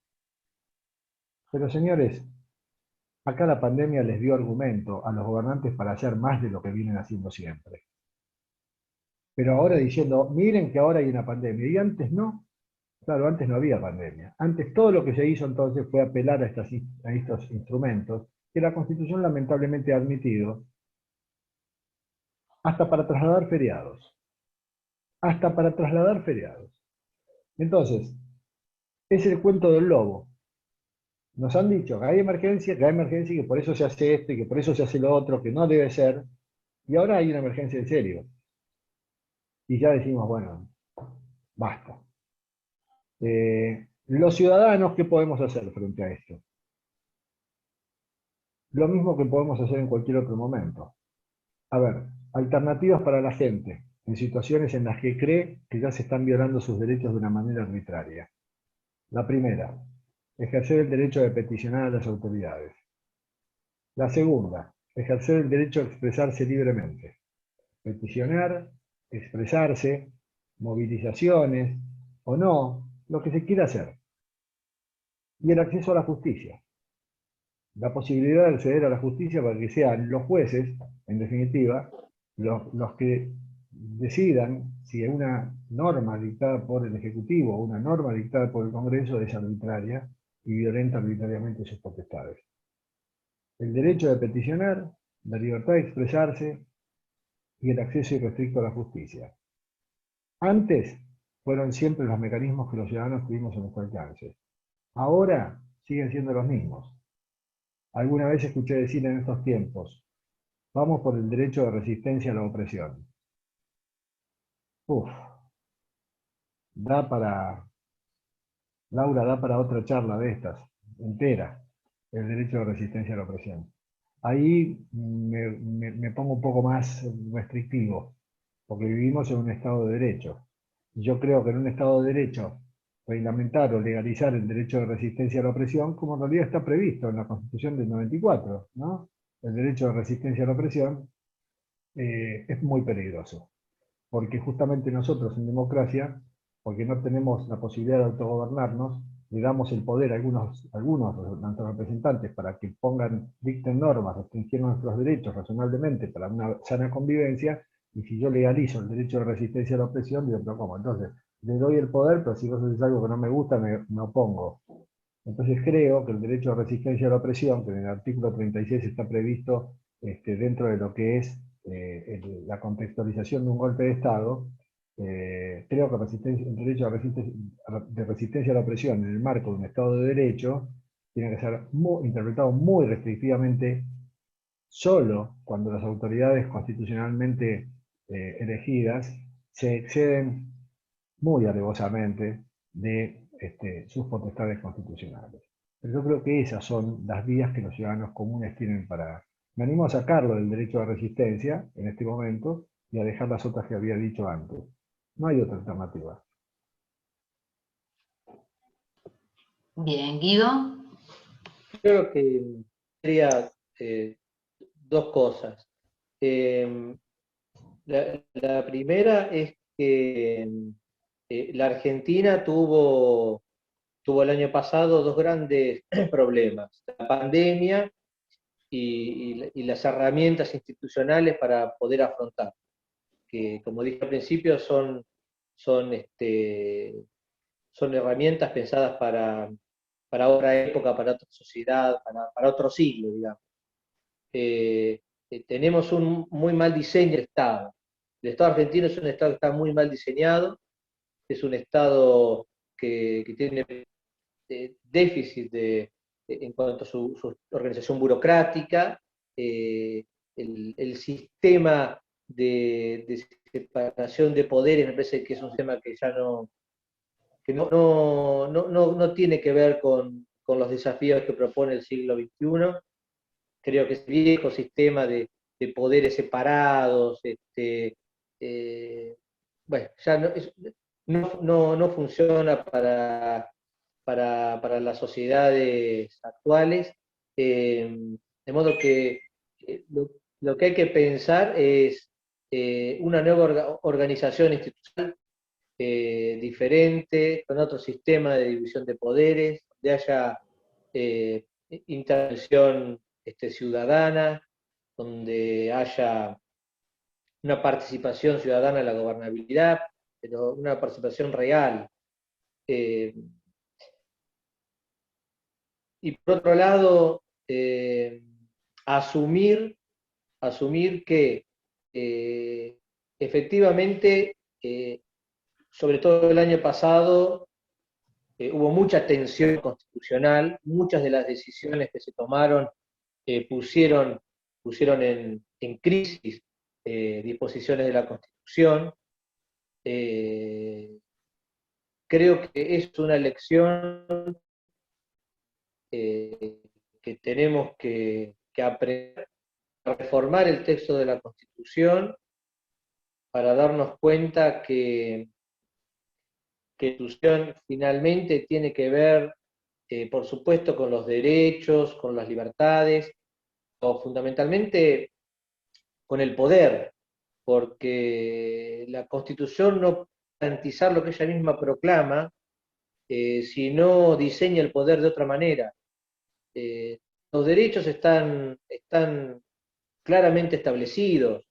Pero señores, acá la pandemia les dio argumento a los gobernantes para hacer más de lo que vienen haciendo siempre. Pero ahora diciendo, miren que ahora hay una pandemia, y antes no. Claro, antes no había pandemia. Antes todo lo que se hizo entonces fue apelar a estos instrumentos que la Constitución lamentablemente ha admitido, hasta para trasladar feriados. Hasta para trasladar feriados. Entonces, Es el cuento del lobo. Nos han dicho que hay emergencia y que por eso se hace esto y que por eso se hace lo otro, que no debe ser, y ahora hay una emergencia en serio. Y ya decimos, bueno, basta. Los ciudadanos, ¿qué podemos hacer frente a esto? Lo mismo que podemos hacer en cualquier otro momento. A ver, alternativas para la gente en situaciones en las que cree que ya se están violando sus derechos de una manera arbitraria. La primera, ejercer el derecho de peticionar a las autoridades. La segunda, ejercer el derecho a expresarse libremente. Peticionar, expresarse, movilizaciones o no, lo que se quiera hacer. Y el acceso a la justicia. La posibilidad de acceder a la justicia para que sean los jueces, en definitiva, los que decidan si una norma dictada por el Ejecutivo o una norma dictada por el Congreso es arbitraria y violenta arbitrariamente sus potestades. El derecho de peticionar, la libertad de expresarse y el acceso irrestricto a la justicia. Antes fueron siempre los mecanismos que los ciudadanos tuvimos a nuestro alcance. Ahora siguen siendo los mismos. Alguna vez escuché decir en estos tiempos, vamos por el derecho de resistencia a la opresión. Uf, da para, Laura, da para otra charla de estas, entera, el derecho de resistencia a la opresión. Ahí me pongo un poco más restrictivo, porque vivimos en un Estado de Derecho. Yo creo que en un Estado de Derecho, reglamentar o legalizar el derecho de resistencia a la opresión, como en realidad está previsto en la Constitución del 94, ¿no? El derecho de resistencia a la opresión es muy peligroso, porque justamente nosotros en democracia, porque no tenemos la posibilidad de autogobernarnos, le damos el poder a algunos de nuestros representantes para que dicten normas, restringiendo nuestros derechos razonablemente para una sana convivencia, y si yo legalizo el derecho de resistencia a la opresión, digo, pero ¿cómo? Entonces, le doy el poder, pero si vos haces algo que no me gusta, me opongo. Entonces creo que el derecho de resistencia a la opresión, que en el artículo 36 está previsto dentro de lo que es la contextualización de un golpe de Estado, creo que el derecho de resistencia a la opresión en el marco de un Estado de Derecho tiene que ser interpretado muy restrictivamente solo cuando las autoridades constitucionalmente elegidas se exceden muy alevosamente de sus potestades constitucionales. Pero yo creo que esas son las vías que los ciudadanos comunes tienen para... Me animo a sacarlo del derecho de resistencia en este momento y a dejar las otras que había dicho antes. No hay otra alternativa. Bien, Guido. Creo que sería dos cosas. La primera es que la Argentina tuvo el año pasado dos grandes problemas: la pandemia y las herramientas institucionales para poder afrontar, que como dije al principio son herramientas pensadas para otra época, para otra sociedad, para otro siglo, digamos. Tenemos un muy mal diseño del Estado. El Estado argentino es un Estado que está muy mal diseñado, es un Estado que tiene déficit en cuanto a su organización burocrática, el sistema de separación de poderes me parece que es un tema que ya no tiene que ver con los desafíos que propone el siglo XXI. Creo que ese viejo sistema de poderes separados, bueno, ya no funciona para las sociedades actuales, de modo que lo que hay que pensar es una nueva organización institucional diferente, con otro sistema de división de poderes, donde haya intervención ciudadana, donde haya una participación ciudadana en la gobernabilidad, pero una participación real. Y por otro lado, asumir que efectivamente, sobre todo el año pasado, hubo mucha tensión constitucional, muchas de las decisiones que se tomaron pusieron en crisis disposiciones de la Constitución. Creo que es una lección que tenemos que aprender a reformar el texto de la Constitución para darnos cuenta que la Constitución finalmente tiene que ver, por supuesto, con los derechos, con las libertades, o fundamentalmente con el poder, porque la Constitución no puede garantizar lo que ella misma proclama si no diseña el poder de otra manera. Los derechos están claramente establecidos,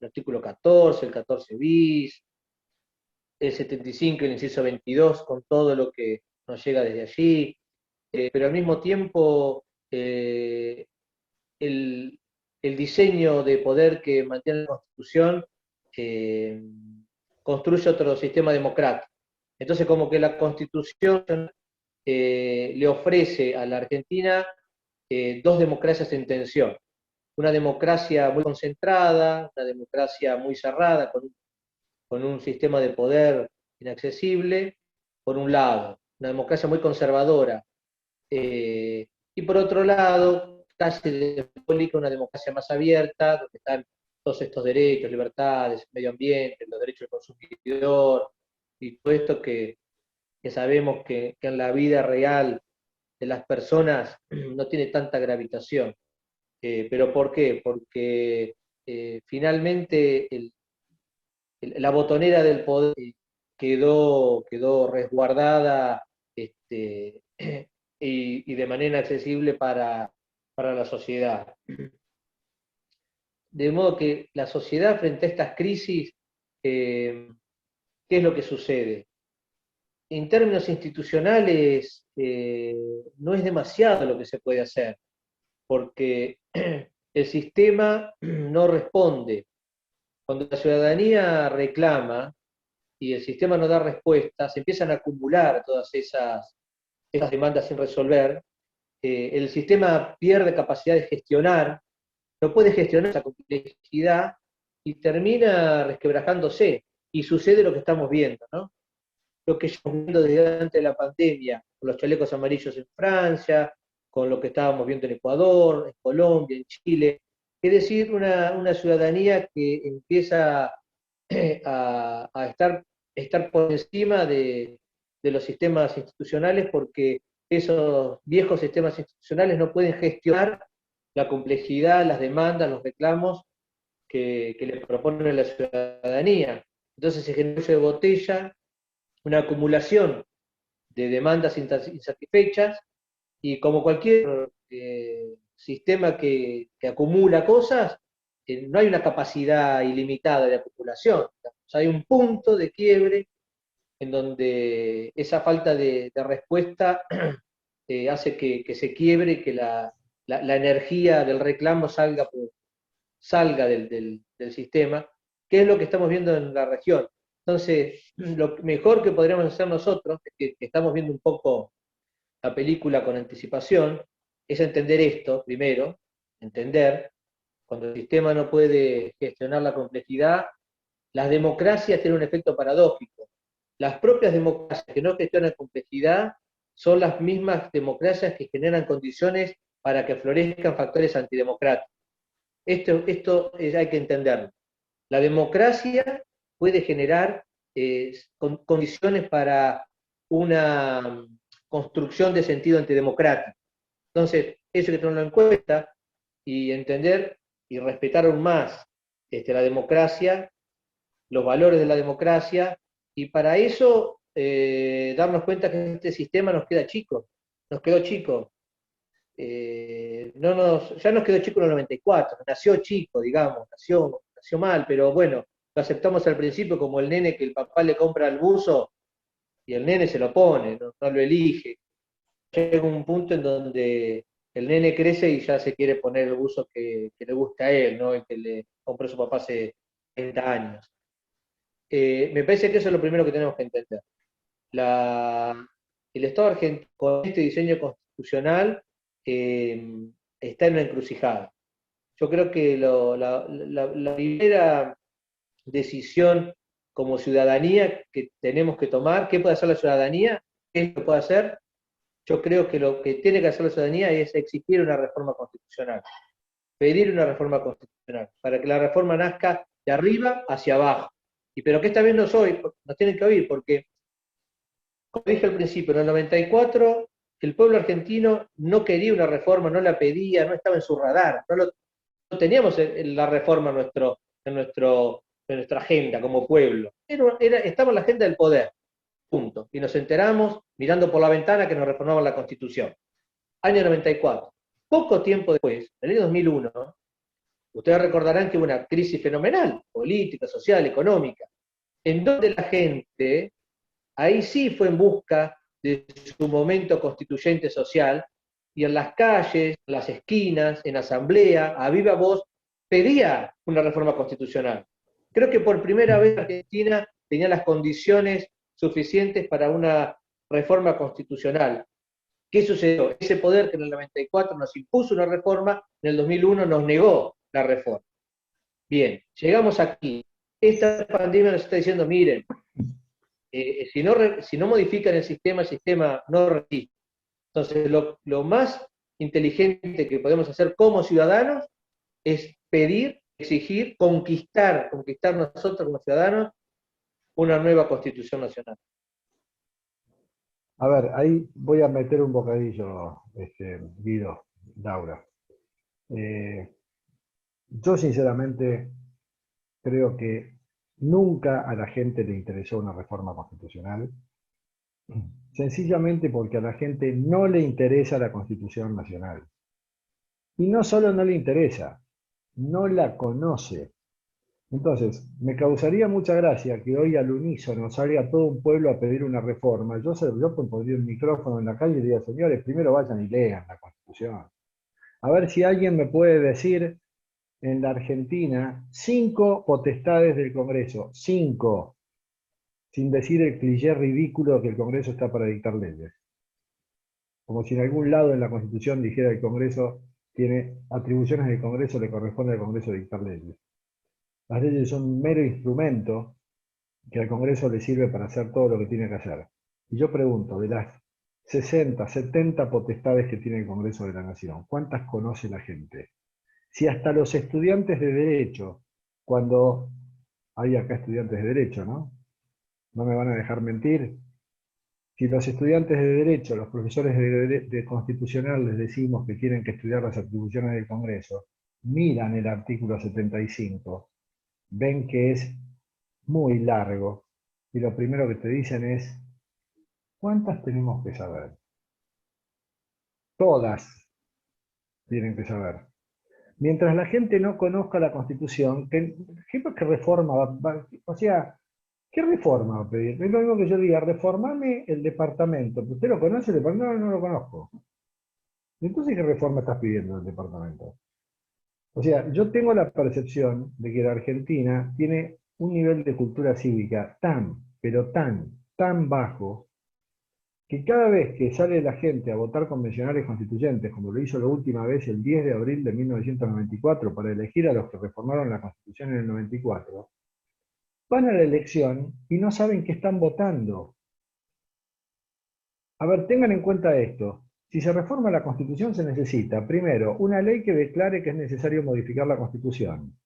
el artículo 14, el 14 bis, el 75 y el inciso 22, con todo lo que nos llega desde allí, pero al mismo tiempo el diseño de poder que mantiene la Constitución construye otro sistema democrático. Entonces, como que la Constitución le ofrece a la Argentina dos democracias en tensión. Una democracia muy concentrada, una democracia muy cerrada, con un sistema de poder inaccesible, por un lado, una democracia muy conservadora, y por otro lado, casi simbólica, una democracia más abierta, donde están todos estos derechos, libertades, medio ambiente, los derechos del consumidor, y todo esto que sabemos que en la vida real de las personas no tiene tanta gravitación. ¿Pero por qué? Porque finalmente la botonera del poder quedó resguardada y de manera accesible para la sociedad. De modo que la sociedad frente a estas crisis, ¿qué es lo que sucede? En términos institucionales, no es demasiado lo que se puede hacer, porque el sistema no responde. Cuando la ciudadanía reclama y el sistema no da respuesta, se empiezan a acumular todas esas demandas sin resolver, el sistema pierde capacidad de gestionar, no puede gestionar esa complejidad y termina resquebrajándose. Y sucede lo que estamos viendo, ¿no? Lo que estamos viendo desde antes de la pandemia, con los chalecos amarillos en Francia, con lo que estábamos viendo en Ecuador, en Colombia, en Chile. Es decir, una ciudadanía que empieza a estar por encima de los sistemas institucionales, porque esos viejos sistemas institucionales no pueden gestionar la complejidad, las demandas, los reclamos que le propone la ciudadanía. Entonces se genera un cuello de botella, una acumulación de demandas insatisfechas, y como cualquier sistema que acumula cosas, no hay una capacidad ilimitada de acumulación. O sea, hay un punto de quiebre en donde esa falta de respuesta hace que se quiebre y que la energía del reclamo salga del sistema, que es lo que estamos viendo en la región. Entonces, lo mejor que podríamos hacer nosotros, que estamos viendo un poco la película con anticipación, es entender esto primero, entender, cuando el sistema no puede gestionar la complejidad, las democracias tienen un efecto paradójico. Las propias democracias que no gestionan complejidad son las mismas democracias que generan condiciones para que florezcan factores antidemocráticos. Esto hay que entenderlo. La democracia puede generar condiciones para una construcción de sentido antidemocrático. Entonces, eso hay que tenerlo en cuenta y entender y respetar aún más la democracia, los valores de la democracia, y para eso darnos cuenta que este sistema nos quedó chico. Ya nos quedó chico en el 94, nació chico, digamos, nació mal, pero bueno, lo aceptamos al principio como el nene que el papá le compra el buzo y el nene se lo pone, no lo elige. Llega un punto en donde el nene crece y ya se quiere poner el buzo que le gusta a él, ¿no? El que le compró su papá hace 30 años. Me parece que eso es lo primero que tenemos que entender. el Estado argentino, con este diseño constitucional, está en una encrucijada. Yo creo que la primera decisión como ciudadanía que tenemos que tomar, ¿qué puede hacer la ciudadanía? ¿Qué es lo que puede hacer? Yo creo que lo que tiene que hacer la ciudadanía es exigir una reforma constitucional, pedir una reforma constitucional, para que la reforma nazca de arriba hacia abajo. Pero que esta vez nos tienen que oír, porque, como dije al principio, en el 94 el pueblo argentino no quería una reforma, no la pedía, no estaba en su radar, no teníamos la reforma en nuestra agenda como pueblo. Estaba en la agenda del poder, punto. Y nos enteramos mirando por la ventana que nos reformaban la Constitución. Año 94. Poco tiempo después, en el año 2001, ustedes recordarán que hubo una crisis fenomenal, política, social, económica, en donde la gente, ahí sí fue en busca de su momento constituyente social, y en las calles, en las esquinas, en asamblea, a viva voz, pedía una reforma constitucional. Creo que por primera vez Argentina tenía las condiciones suficientes para una reforma constitucional. ¿Qué sucedió? Ese poder que en el 94 nos impuso una reforma, en el 2001 nos negó la reforma. Bien, llegamos aquí. Esta pandemia nos está diciendo, miren, si no modifican el sistema no resiste. Entonces, lo más inteligente que podemos hacer como ciudadanos es pedir, exigir, conquistar nosotros como ciudadanos una nueva Constitución Nacional. A ver, ahí voy a meter un bocadillo, Guido, Laura. Yo sinceramente creo que nunca a la gente le interesó una reforma constitucional, sencillamente porque a la gente no le interesa la Constitución Nacional. Y no solo no le interesa, no la conoce. Entonces, me causaría mucha gracia que hoy al unísono salga todo un pueblo a pedir una reforma. Yo pondría un micrófono en la calle y diría, señores, primero vayan y lean la Constitución. A ver si alguien me puede decir en la Argentina 5 potestades del Congreso, 5, sin decir el cliché ridículo que el Congreso está para dictar leyes. Como si en algún lado en la Constitución dijera que el Congreso tiene atribuciones del Congreso, le corresponde al Congreso dictar leyes. Las leyes son un mero instrumento que al Congreso le sirve para hacer todo lo que tiene que hacer. Y yo pregunto, de las 60, 70 potestades que tiene el Congreso de la Nación, ¿cuántas conoce la gente? Si hasta los estudiantes de Derecho, cuando hay acá estudiantes de Derecho, ¿no? No me van a dejar mentir. Si los estudiantes de Derecho, los profesores de Constitucional les decimos que tienen que estudiar las atribuciones del Congreso, miran el artículo 75, ven que es muy largo, y lo primero que te dicen es, ¿cuántas tenemos que saber? Todas tienen que saber. Mientras la gente no conozca la Constitución, ¿qué reforma o sea, ¿qué reforma va a pedir? Es lo mismo que yo diga, reformame el departamento. ¿Usted lo conoce el departamento? No, no lo conozco. Entonces, ¿qué reforma estás pidiendo del departamento? O sea, yo tengo la percepción de que la Argentina tiene un nivel de cultura cívica pero tan bajo, que cada vez que sale la gente a votar convencionales constituyentes, como lo hizo la última vez el 10 de abril de 1994, para elegir a los que reformaron la Constitución en el 94, van a la elección y no saben qué están votando. A ver, tengan en cuenta esto. Si se reforma la Constitución se necesita, primero, una ley que declare que es necesario modificar la Constitución.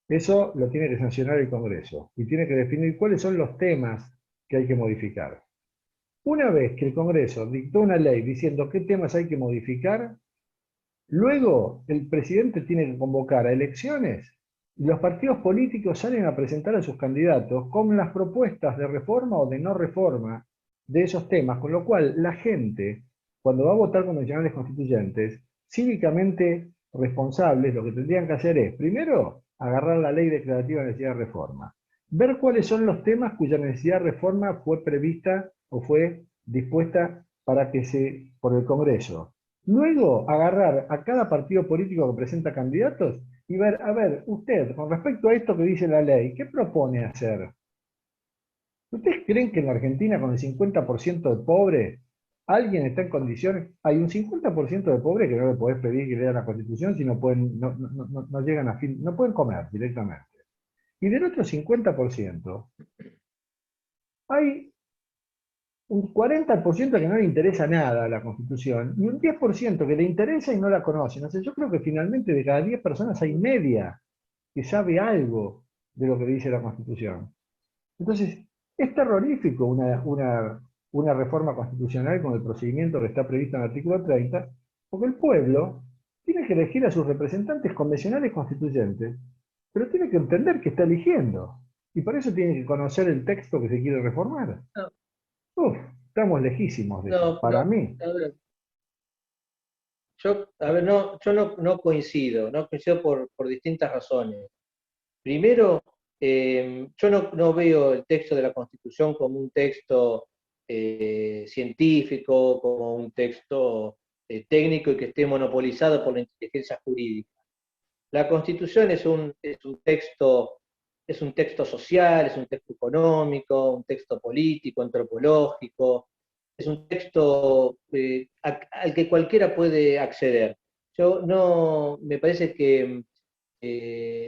Eso lo tiene que sancionar el Congreso y tiene que definir cuáles son los temas que hay que modificar. Una vez que el Congreso dictó una ley diciendo qué temas hay que modificar, luego el presidente tiene que convocar a elecciones y los partidos políticos salen a presentar a sus candidatos con las propuestas de reforma o de no reforma de esos temas, con lo cual la gente, cuando va a votar convencionales constituyentes, cívicamente responsables, lo que tendrían que hacer es, primero, agarrar la ley declarativa de necesidad de reforma, ver cuáles son los temas cuya necesidad de reforma fue prevista o fue dispuesta por el Congreso. Luego, agarrar a cada partido político que presenta candidatos y ver, a ver, usted, con respecto a esto que dice la ley, ¿qué propone hacer? ¿Ustedes creen que en la Argentina, con el 50% de pobres, alguien está en condiciones, hay un 50% de pobres que no le podés pedir que lean la Constitución si no pueden, no llegan a fin, no pueden comer directamente. Y del otro 50%, hay un 40% que no le interesa nada a la Constitución y un 10% que le interesa y no la conocen. O sea, yo creo que finalmente de cada 10 personas hay media que sabe algo de lo que dice la Constitución. Entonces, es terrorífico una reforma constitucional con el procedimiento que está previsto en el artículo 30, porque el pueblo tiene que elegir a sus representantes convencionales constituyentes, pero tiene que entender que está eligiendo. Y para eso tiene que conocer el texto que se quiere reformar. No. Uf, estamos lejísimos de eso, para mí. No coincido, no coincido por distintas razones. Primero, yo no veo el texto de la Constitución como un texto científico, como un texto técnico y que esté monopolizado por la inteligencia jurídica. La Constitución es un texto social, es un texto económico, un texto político, antropológico, es un texto al que cualquiera puede acceder. Me parece que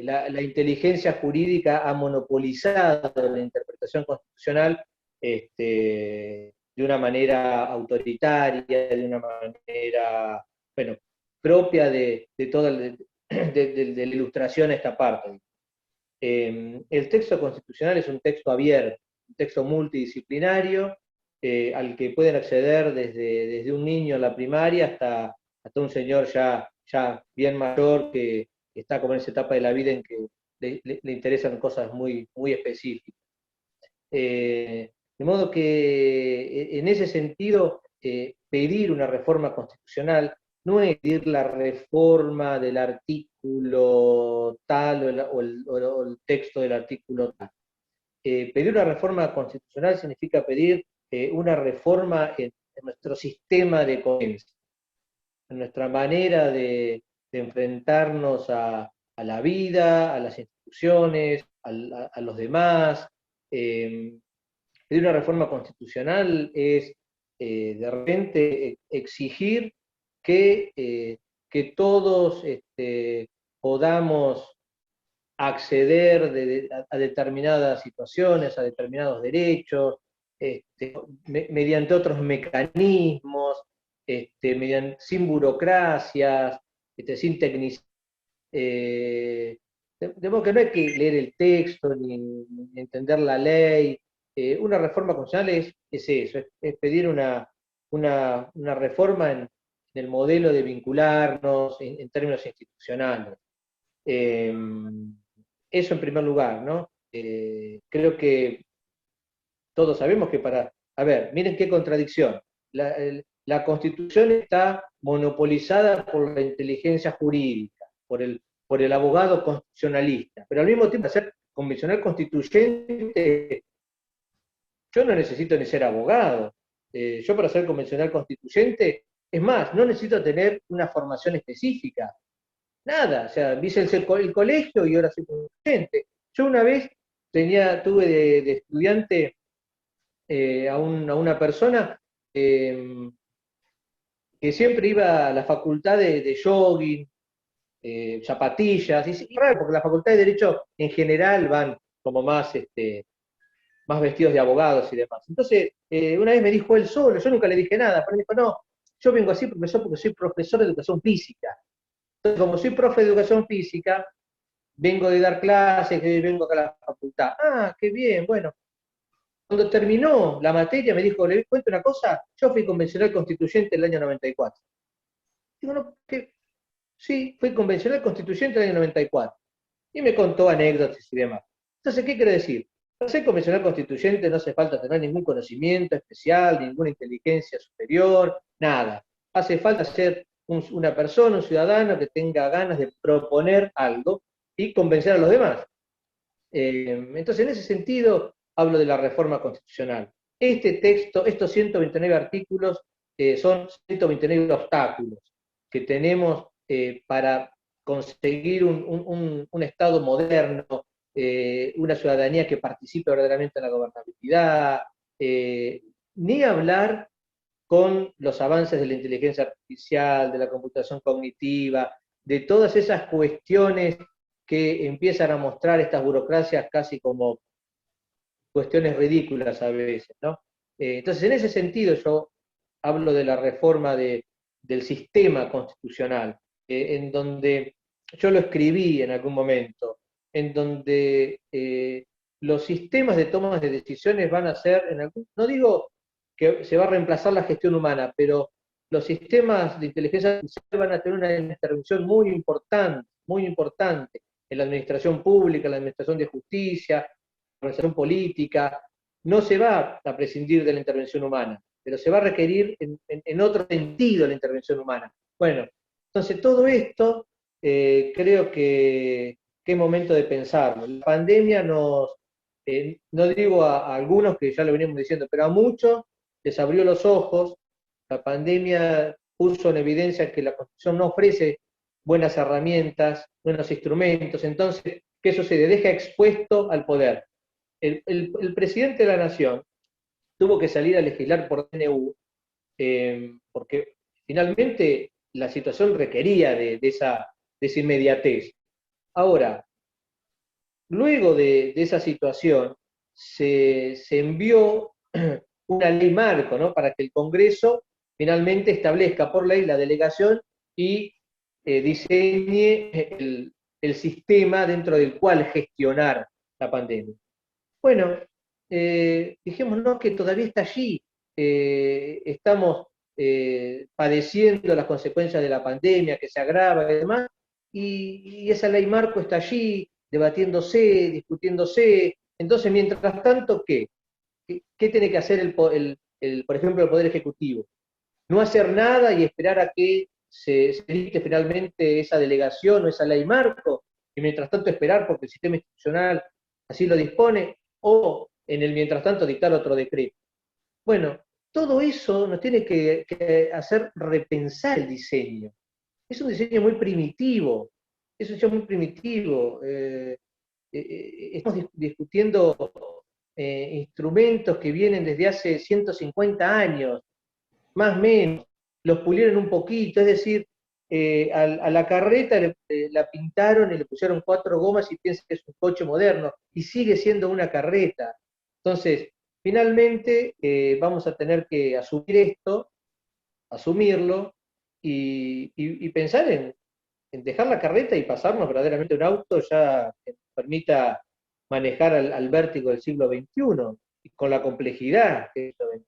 la inteligencia jurídica ha monopolizado la interpretación constitucional de una manera autoritaria, de una manera, bueno, propia de toda de la ilustración a esta parte. El texto constitucional es un texto abierto, un texto multidisciplinario, al que pueden acceder desde un niño en la primaria hasta un señor ya bien mayor que está como en esa etapa de la vida en que le interesan cosas muy, muy específicas. De modo que en ese sentido, pedir una reforma constitucional no es pedir la reforma del artículo tal o el texto del artículo tal. Pedir una reforma constitucional significa pedir una reforma en nuestro sistema de convivencia, en nuestra manera de enfrentarnos a la vida, a las instituciones, a los demás. Pedir una reforma constitucional es de repente exigir que todos podamos acceder a determinadas situaciones, a determinados derechos, mediante otros mecanismos, sin burocracias, sin tecnicidad. De modo que no hay que leer el texto ni entender la ley. Una reforma constitucional es eso, es pedir una reforma en el modelo de vincularnos en términos institucionales. Eso en primer lugar, ¿no? Creo que todos sabemos que a ver, miren qué contradicción. La Constitución está monopolizada por la inteligencia jurídica, por el abogado constitucionalista, pero al mismo tiempo, para ser convencional constituyente, yo no necesito ni ser abogado. Yo para ser convencional constituyente, es más, no necesito tener una formación específica. Nada, o sea, hice el colegio y ahora soy constituyente. Yo una vez tuve de estudiante a una persona que siempre iba a la facultad de jogging, zapatillas, y raro, porque la facultad de Derecho en general van como más vestidos de abogados y demás. Entonces, una vez me dijo él solo, yo nunca le dije nada, pero me dijo, no, yo vengo así, profesor, porque soy profesor de educación física. Entonces, como soy profe de educación física, vengo de dar clases, vengo acá a la facultad. Ah, qué bien, bueno. Cuando terminó la materia me dijo, le cuento una cosa, yo fui convencional constituyente el año 94. Digo, no, ¿qué? Sí, fui convencional constituyente el año 94. Y me contó anécdotas y demás. Entonces, ¿qué quiere decir? Para ser convencional constituyente no hace falta tener ningún conocimiento especial, ninguna inteligencia superior, nada. Hace falta ser una persona, un ciudadano que tenga ganas de proponer algo y convencer a los demás. Entonces, en ese sentido, hablo de la reforma constitucional. Este texto, estos 129 artículos, son 129 obstáculos que tenemos para conseguir un Estado moderno, una ciudadanía que participe verdaderamente en la gobernabilidad, ni hablar con los avances de la inteligencia artificial, de la computación cognitiva, de todas esas cuestiones que empiezan a mostrar estas burocracias casi como cuestiones ridículas a veces, ¿no? Entonces, en ese sentido yo hablo de la reforma del sistema constitucional, en donde yo lo escribí en algún momento, en donde los sistemas de toma de decisiones van a ser, no digo que se va a reemplazar la gestión humana, pero los sistemas de inteligencia artificial van a tener una intervención muy importante en la administración pública, en la administración de justicia, en la organización política. No se va a prescindir de la intervención humana, pero se va a requerir en otro sentido la intervención humana. Bueno, entonces todo esto creo que es momento de pensarlo. La pandemia nos, no digo a algunos que ya lo venimos diciendo, pero a muchos les abrió los ojos. La pandemia puso en evidencia que la Constitución no ofrece buenas herramientas, buenos instrumentos. Entonces, ¿qué sucede? Deja expuesto al poder. El presidente de la Nación tuvo que salir a legislar por DNU, porque finalmente la situación requería de esa inmediatez. Ahora, luego de esa situación, se envió una ley marco, ¿no?, para que el Congreso finalmente establezca por ley la delegación y diseñe el sistema dentro del cual gestionar la pandemia. Bueno, dijémonos que todavía está allí, estamos padeciendo las consecuencias de la pandemia que se agrava y demás, y esa ley marco está allí, debatiéndose, discutiéndose. Entonces, mientras tanto, ¿qué tiene que hacer por ejemplo, el Poder Ejecutivo? No hacer nada y esperar a que se dicte finalmente esa delegación o esa ley marco, y mientras tanto esperar porque el sistema institucional así lo dispone, o en el mientras tanto dictar otro decreto. Bueno, todo eso nos tiene que hacer repensar el diseño. Es un diseño muy primitivo, estamos discutiendo instrumentos que vienen desde hace 150 años, más o menos, los pulieron un poquito, es decir, a la carreta la pintaron y le pusieron 4 gomas y piensa que es un coche moderno, y sigue siendo una carreta. Entonces, finalmente vamos a tener que asumir esto, asumirlo, y pensar en dejar la carreta y pasarnos verdaderamente a un auto ya que nos permita manejar al vértigo del siglo XXI, y con la complejidad que eso ven.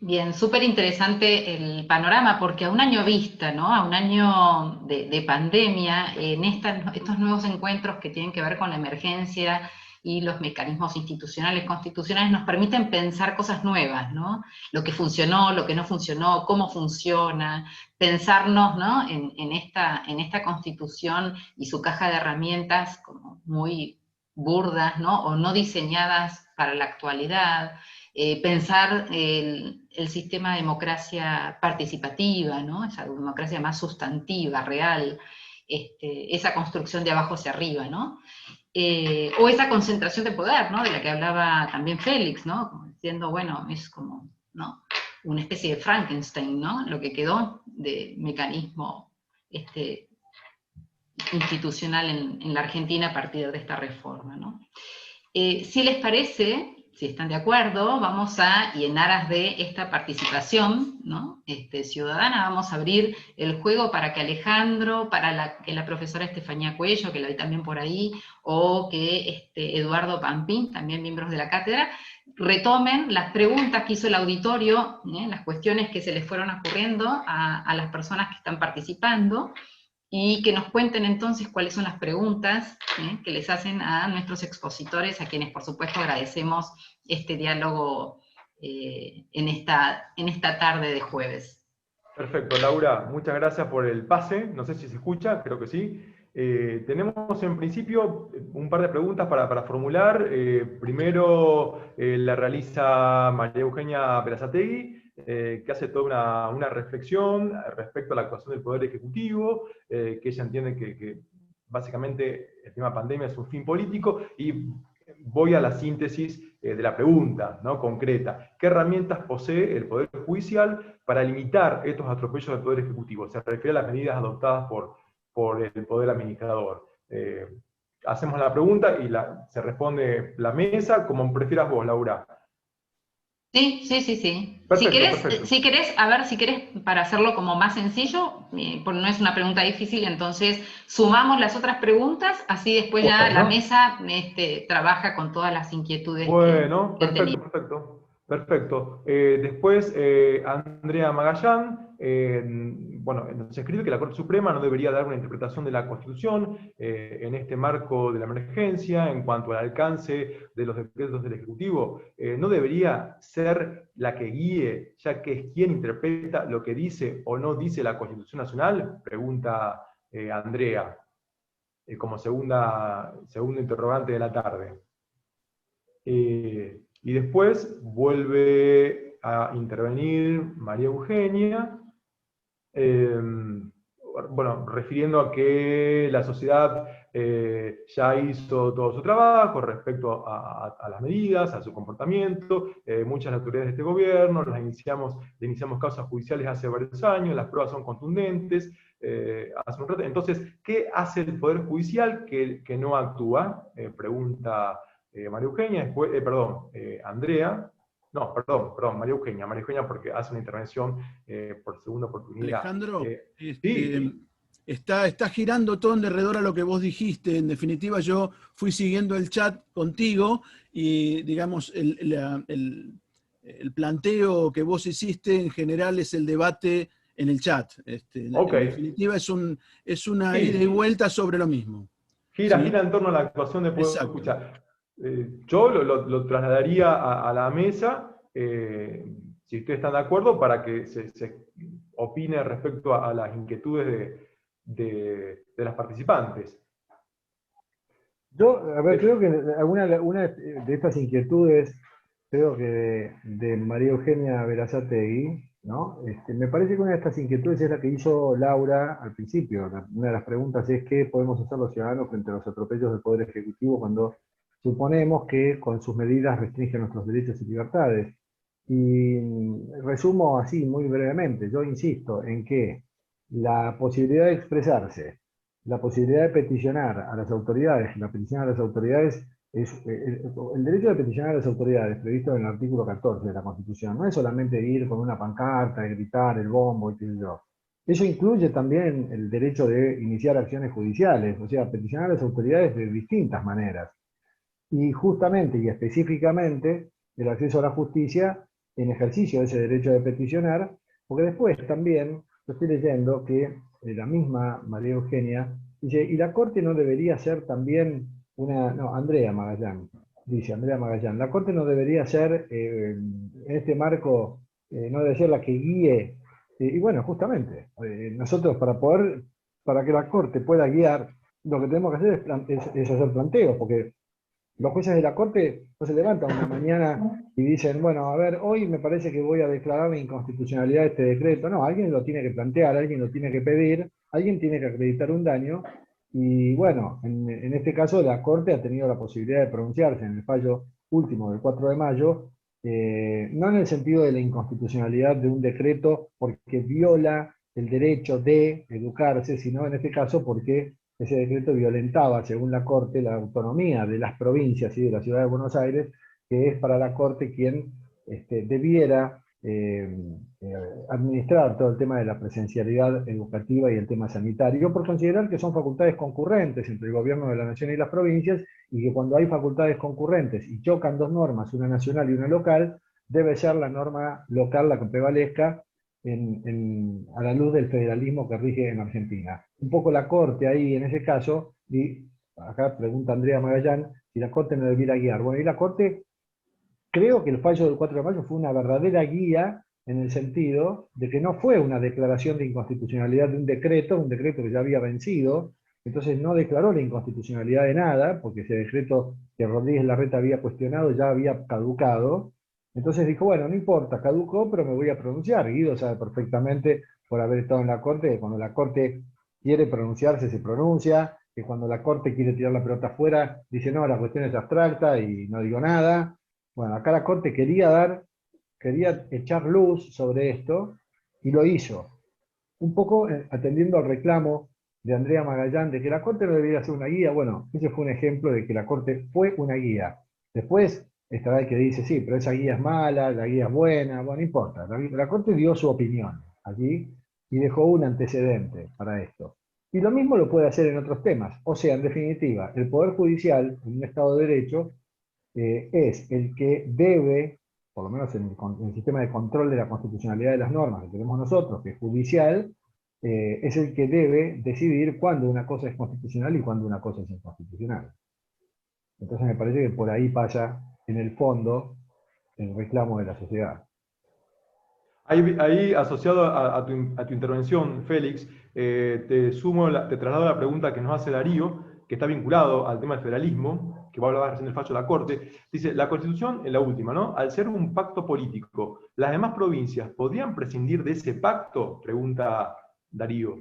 Bien, súper interesante el panorama, porque a un año vista, ¿no?, a un año de pandemia, en estos nuevos encuentros que tienen que ver con la emergencia y los mecanismos institucionales, constitucionales, nos permiten pensar cosas nuevas, ¿no? Lo que funcionó, lo que no funcionó, cómo funciona, pensarnos, ¿no?, en esta Constitución y su caja de herramientas como muy burdas, ¿no?, o no diseñadas para la actualidad. Pensar el sistema de democracia participativa, ¿no?, esa democracia más sustantiva, real, esa construcción de abajo hacia arriba, ¿no? O esa concentración de poder, ¿no?, de la que hablaba también Félix, ¿no?, como diciendo, bueno, es como, ¿no?, una especie de Frankenstein, ¿no?, lo que quedó de mecanismo institucional en la Argentina a partir de esta reforma, ¿no? Si les parece, si están de acuerdo, vamos y en aras de esta participación, ¿no?, ciudadana, vamos a abrir el juego para que Alejandro, para que la profesora Estefanía Cuello, que la vi también por ahí, o que Eduardo Pampín, también miembros de la cátedra, retomen las preguntas que hizo el auditorio, las cuestiones que se les fueron ocurriendo a las personas que están participando, y que nos cuenten entonces cuáles son las preguntas que les hacen a nuestros expositores, a quienes por supuesto agradecemos este diálogo en esta tarde de jueves. Perfecto, Laura, muchas gracias por el pase, no sé si se escucha, creo que sí. Tenemos en principio un par de preguntas para formular. Primero la realiza María Eugenia Berazategui, que hace toda una reflexión respecto a la actuación del Poder Ejecutivo, que ella entiende que básicamente el tema pandemia es un fin político, y voy a la síntesis de la pregunta, ¿no?, concreta. ¿Qué herramientas posee el Poder Judicial para limitar estos atropellos del Poder Ejecutivo? Se refiere a las medidas adoptadas por el Poder Administrador. Hacemos la pregunta y se responde la mesa, como prefieras vos, Laura. Sí. Perfecto, Si querés, para hacerlo como más sencillo, porque no es una pregunta difícil, entonces sumamos las otras preguntas, así después ya la mesa trabaja con todas las inquietudes Bueno, que han tenido. perfecto. Después, Andrea Magallán, bueno, nos escribe que la Corte Suprema no debería dar una interpretación de la Constitución en este marco de la emergencia, en cuanto al alcance de los decretos del Ejecutivo. ¿No debería ser la que guíe, ya que es quien interpreta lo que dice o no dice la Constitución Nacional? Pregunta Andrea, como segundo interrogante de la tarde. Y después vuelve a intervenir María Eugenia, bueno, refiriendo a que la sociedad ya hizo todo su trabajo respecto a las medidas, a su comportamiento, muchas autoridades de este gobierno, iniciamos causas judiciales hace varios años, las pruebas son contundentes, hace un rato. Entonces, ¿qué hace el Poder Judicial que no actúa? Pregunta María Eugenia, después, Andrea. No, perdón, María Eugenia, porque hace una intervención por segunda oportunidad. Alejandro, sí. Está girando todo en derredor a lo que vos dijiste. En definitiva, yo fui siguiendo el chat contigo y, digamos, el planteo que vos hiciste en general es el debate en el chat. Okay. En definitiva, es una ida y vuelta sobre lo mismo. Gira en torno a la actuación de Poder Escuchar. Yo lo trasladaría a la mesa, si ustedes están de acuerdo, para que se opine respecto a las inquietudes de las participantes. Yo, creo que una de estas inquietudes, creo que de María Eugenia Berazategui, ¿no? Me parece que una de estas inquietudes es la que hizo Laura al principio. Una de las preguntas es qué podemos hacer los ciudadanos frente a los atropellos del Poder Ejecutivo cuando suponemos que con sus medidas restringen nuestros derechos y libertades. Y resumo así muy brevemente. Yo insisto en que la posibilidad de expresarse, la posibilidad de peticionar a las autoridades, la petición a las autoridades, el derecho de peticionar a las autoridades previsto en el artículo 14 de la Constitución no es solamente ir con una pancarta, gritar el bombo y qué sé yo. Eso incluye también el derecho de iniciar acciones judiciales, o sea, peticionar a las autoridades de distintas maneras. Y justamente y específicamente el acceso a la justicia en ejercicio de ese derecho de peticionar, porque después también, lo estoy leyendo, que la misma María Eugenia dice, y la Corte no debería ser también Andrea Magallán, la Corte no debería ser, en este marco, no debe ser la que guíe, y bueno, justamente, nosotros para que la Corte pueda guiar, lo que tenemos que hacer es hacer planteos, porque los jueces de la Corte no se levantan una mañana y dicen, bueno, a ver, hoy me parece que voy a declarar la inconstitucionalidad de este decreto. No, alguien lo tiene que plantear, alguien lo tiene que pedir, alguien tiene que acreditar un daño, y bueno, en este caso la Corte ha tenido la posibilidad de pronunciarse en el fallo último del 4 de mayo, no en el sentido de la inconstitucionalidad de un decreto porque viola el derecho de educarse, sino en este caso porque ese decreto violentaba, según la Corte, la autonomía de las provincias y de la Ciudad de Buenos Aires, que es para la Corte quien debiera administrar todo el tema de la presencialidad educativa y el tema sanitario, por considerar que son facultades concurrentes entre el gobierno de la nación y las provincias, y que cuando hay facultades concurrentes y chocan dos normas, una nacional y una local, debe ser la norma local la que prevalezca a la luz del federalismo que rige en Argentina. Un poco la Corte ahí, en ese caso, y acá pregunta Andrea Magallán, si la Corte no debiera guiar. Bueno, y la Corte, creo que el fallo del 4 de mayo fue una verdadera guía en el sentido de que no fue una declaración de inconstitucionalidad de un decreto que ya había vencido, entonces no declaró la inconstitucionalidad de nada, porque ese decreto que Rodríguez Larreta había cuestionado ya había caducado. Entonces dijo, bueno, no importa, caducó, pero me voy a pronunciar. Guido sabe perfectamente, por haber estado en la Corte, que cuando la Corte quiere pronunciarse, se pronuncia, que cuando la Corte quiere tirar la pelota afuera, dice, no, la cuestión es abstracta y no digo nada. Bueno, acá la Corte quería echar luz sobre esto, y lo hizo. Un poco atendiendo al reclamo de Andrea Magallán de que la Corte no debería ser una guía. Bueno, ese fue un ejemplo de que la Corte fue una guía. Después estará el que dice, sí, pero esa guía es mala, la guía es buena, bueno, no importa. La Corte dio su opinión allí y dejó un antecedente para esto. Y lo mismo lo puede hacer en otros temas. O sea, en definitiva, el Poder Judicial, en un Estado de Derecho, es el que debe, por lo menos en el sistema de control de la constitucionalidad de las normas que tenemos nosotros, que es judicial, es el que debe decidir cuándo una cosa es constitucional y cuándo una cosa es inconstitucional. Entonces me parece que por ahí pasa, en el fondo, el reclamo de la sociedad. Ahí asociado a tu intervención, Félix, te traslado la pregunta que nos hace Darío, que está vinculado al tema del federalismo, que va a hablar recién del fallo de la Corte. Dice, la Constitución, en la última, ¿no? Al ser un pacto político, ¿las demás provincias podrían prescindir de ese pacto? Pregunta Darío.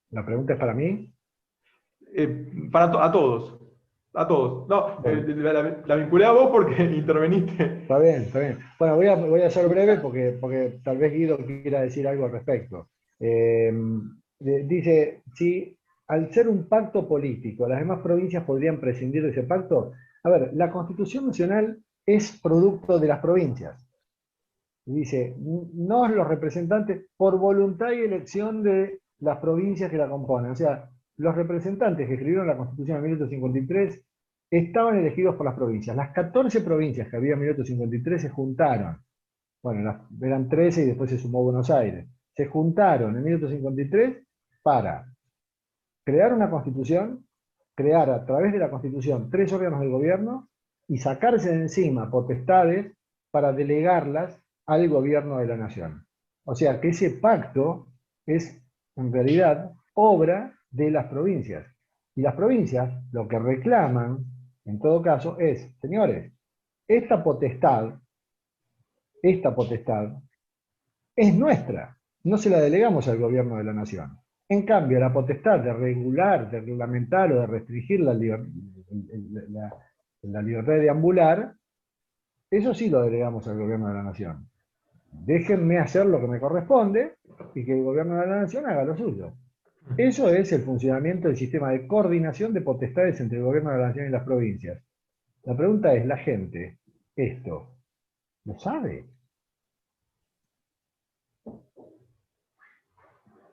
¿La pregunta es para mí? A todos. A todos. No, Bueno. la vinculé a vos porque interveniste. Está bien, está bien. Bueno, voy a ser breve porque tal vez Guido quiera decir algo al respecto. Dice, si al ser un pacto político, las demás provincias podrían prescindir de ese pacto. A ver, la Constitución Nacional es producto de las provincias. Dice, no los representantes por voluntad y elección de las provincias que la componen. O sea, los representantes que escribieron la Constitución en 1853 estaban elegidos por las provincias. Las 14 provincias que había en 1853 se juntaron. Bueno, eran 13 y después se sumó Buenos Aires. Se juntaron en 1853 para crear una constitución, crear a través de la constitución 3 órganos de gobierno y sacarse de encima potestades para delegarlas al gobierno de la nación. O sea que ese pacto es en realidad obra de las provincias. Y las provincias lo que reclaman, en todo caso, es, señores, esta potestad es nuestra, no se la delegamos al gobierno de la nación. En cambio, la potestad de regular, de reglamentar o de restringir la libertad de ambular, eso sí lo delegamos al gobierno de la nación. Déjenme hacer lo que me corresponde y que el gobierno de la nación haga lo suyo. Eso es el funcionamiento del sistema de coordinación de potestades entre el gobierno de la nación y las provincias. La pregunta es, ¿la gente esto lo sabe?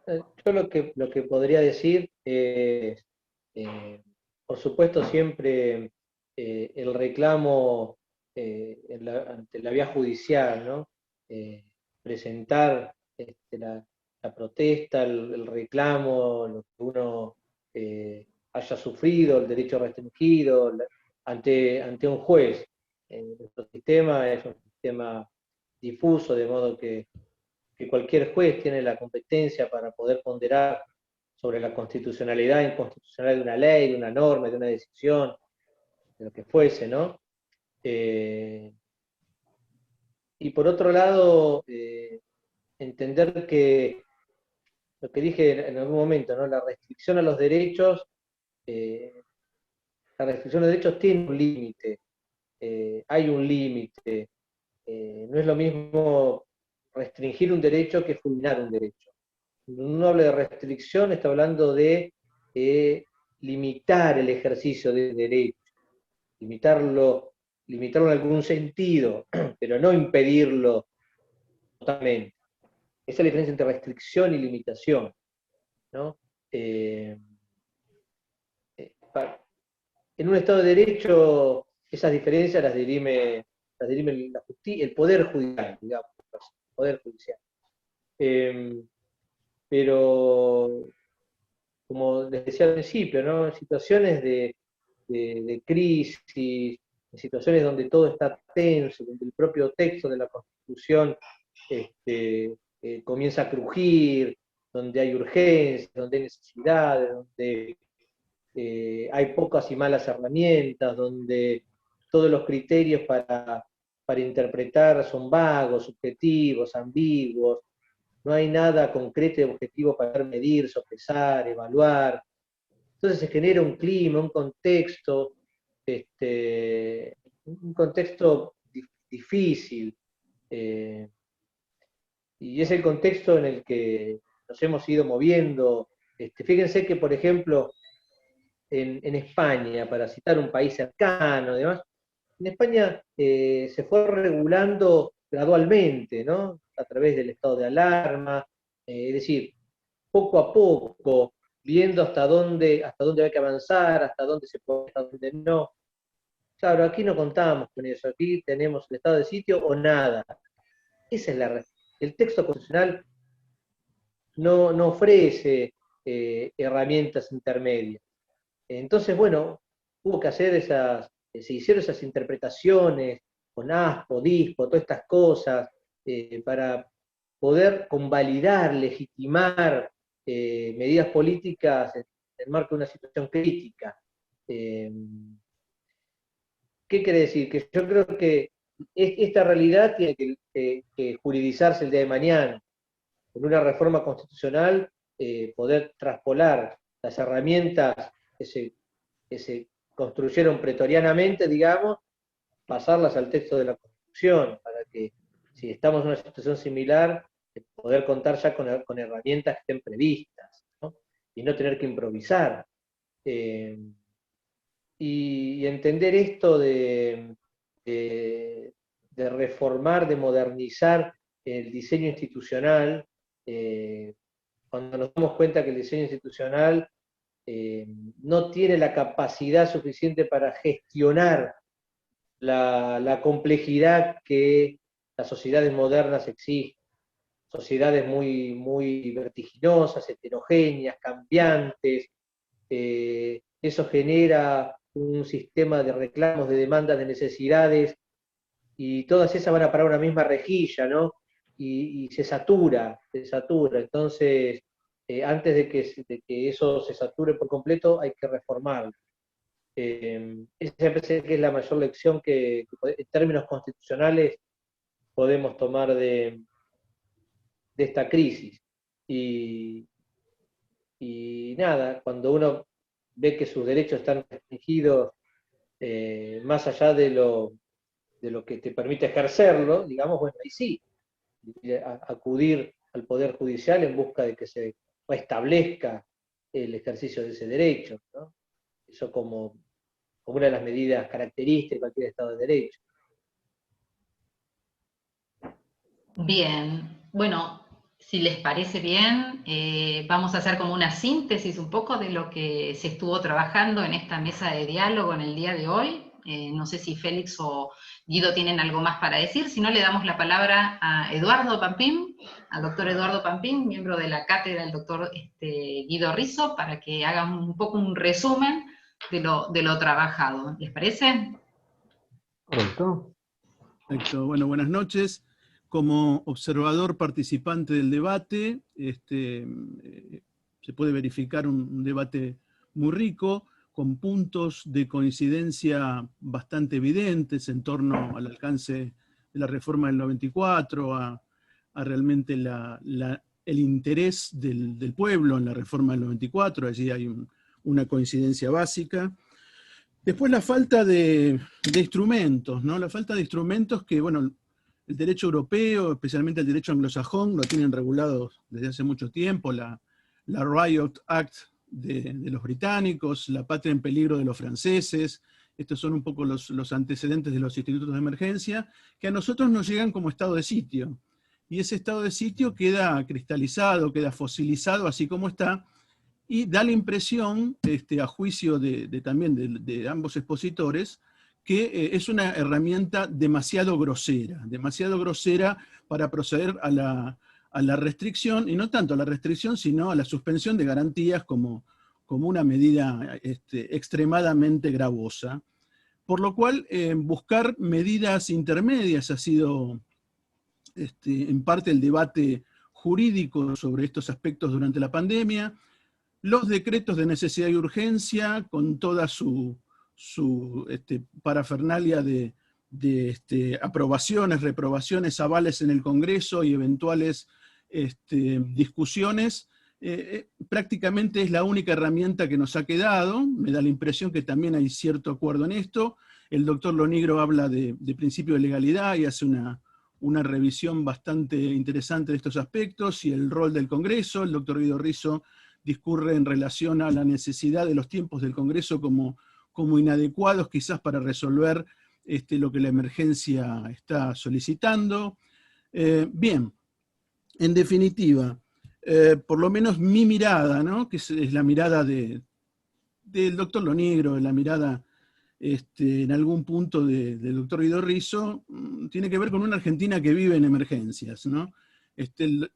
Yo lo que podría decir es, por supuesto, siempre el reclamo ante la vía judicial, ¿no? Presentar la protesta, el reclamo, lo que uno haya sufrido, el derecho restringido, ante un juez. Nuestro sistema es un sistema difuso, de modo que cualquier juez tiene la competencia para poder ponderar sobre la constitucionalidad e inconstitucionalidad de una ley, de una norma, de una decisión, de lo que fuese, ¿no? Y por otro lado, entender que lo que dije en algún momento, ¿no? La restricción a los derechos, tiene un límite, hay un límite, no es lo mismo restringir un derecho que fulminar un derecho. Cuando uno habla de restricción, está hablando de limitar el ejercicio del derecho, limitarlo en algún sentido, pero no impedirlo totalmente. Esa es la diferencia entre restricción y limitación, ¿no? En un Estado de Derecho, esas diferencias las dirime el Poder Judicial, digamos, el Poder Judicial. Pero, como les decía al principio, ¿no? En situaciones de crisis, en situaciones donde todo está tenso, donde el propio texto de la Constitución comienza a crujir, donde hay urgencias, donde hay necesidades, donde hay pocas y malas herramientas, donde todos los criterios para interpretar son vagos, subjetivos, ambiguos, no hay nada concreto y objetivo para medir, sopesar, evaluar. Entonces se genera un clima, un contexto difícil, y es el contexto en el que nos hemos ido moviendo. Fíjense que, por ejemplo, en España, para citar un país cercano, además, en España se fue regulando gradualmente, ¿no? A través del estado de alarma, es decir, poco a poco, viendo hasta dónde hay que avanzar, hasta dónde se puede, hasta dónde no. Claro, aquí no contamos con eso, aquí tenemos el estado de sitio o nada. Esa es el texto constitucional no ofrece herramientas intermedias. Entonces, bueno, hubo que hacer se hicieron esas interpretaciones con ASPO, DISPO, todas estas cosas, para poder convalidar, legitimar medidas políticas en el marco de una situación crítica. ¿Qué quiere decir? Que yo creo que esta realidad tiene que juridizarse el día de mañana. Con una reforma constitucional, poder traspolar las herramientas que se construyeron pretorianamente, digamos, pasarlas al texto de la Constitución, para que, si estamos en una situación similar, poder contar ya con herramientas que estén previstas, ¿no? Y no tener que improvisar. Y entender esto de reformar, de modernizar el diseño institucional, cuando nos damos cuenta que el diseño institucional no tiene la capacidad suficiente para gestionar la complejidad que las sociedades modernas exigen. Sociedades muy, muy vertiginosas, heterogéneas, cambiantes. Eso genera un sistema de reclamos, de demandas, de necesidades, y todas esas van a parar una misma rejilla, ¿no? Y se satura. Entonces, antes de que eso se sature por completo, hay que reformarlo. Esa me parece que es la mayor lección que en términos constitucionales podemos tomar de esta crisis. Y nada, cuando uno ve que sus derechos están restringidos, más allá de lo que te permite ejercerlo, digamos, bueno, ahí sí, acudir al Poder Judicial en busca de que se restablezca el ejercicio de ese derecho, ¿no? Eso como una de las medidas características de cualquier Estado de Derecho. Bien, bueno, si les parece bien, vamos a hacer como una síntesis un poco de lo que se estuvo trabajando en esta mesa de diálogo en el día de hoy. No sé si Félix o Guido tienen algo más para decir, si no le damos la palabra a Eduardo Pampín, al doctor Eduardo Pampín, miembro de la cátedra del doctor Guido Risso, para que hagan un poco un resumen de lo trabajado. ¿Les parece? Correcto. Perfecto. Bueno, buenas noches. Como observador participante del debate, se puede verificar un debate muy rico, con puntos de coincidencia bastante evidentes en torno al alcance de la reforma del 94, a realmente el interés del pueblo en la reforma del 94, allí hay una coincidencia básica. Después la falta de instrumentos, ¿no? La falta de instrumentos que, bueno, el derecho europeo, especialmente el derecho anglosajón, lo tienen regulado desde hace mucho tiempo, la Riot Act de los británicos, la patria en peligro de los franceses. Estos son un poco los antecedentes de los institutos de emergencia, que a nosotros nos llegan como estado de sitio. Y ese estado de sitio queda cristalizado, queda fosilizado, así como está, y da la impresión, a juicio también de ambos expositores, que es una herramienta demasiado grosera para proceder a la restricción, y no tanto a la restricción, sino a la suspensión de garantías como una medida extremadamente gravosa. Por lo cual, buscar medidas intermedias ha sido en parte el debate jurídico sobre estos aspectos durante la pandemia. Los decretos de necesidad y urgencia, con toda su parafernalia de aprobaciones, reprobaciones, avales en el Congreso y eventuales discusiones, prácticamente es la única herramienta que nos ha quedado. Me da la impresión que también hay cierto acuerdo en esto. El doctor Lonigro habla de principio de legalidad y hace una revisión bastante interesante de estos aspectos, y el rol del Congreso. El doctor Guido Risso discurre en relación a la necesidad de los tiempos del Congreso como inadecuados quizás para resolver lo que la emergencia está solicitando. Bien, en definitiva, por lo menos mi mirada, ¿no?, que es la mirada del doctor Lonigro, la mirada en algún punto del doctor Guido Risso, tiene que ver con una Argentina que vive en emergencias, ¿no?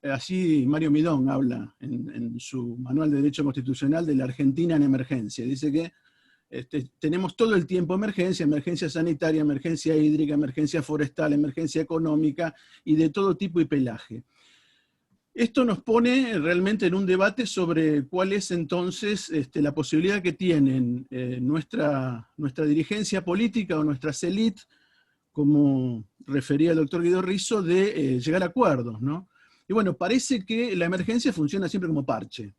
Así Mario Midón habla en su Manual de Derecho Constitucional de la Argentina en emergencia. Dice que tenemos todo el tiempo emergencia sanitaria, emergencia hídrica, emergencia forestal, emergencia económica y de todo tipo y pelaje. Esto nos pone realmente en un debate sobre cuál es entonces la posibilidad que tienen nuestra dirigencia política o nuestras élites, como refería el doctor Guido Risso, de llegar a acuerdos, ¿no? Y bueno, parece que la emergencia funciona siempre como parche.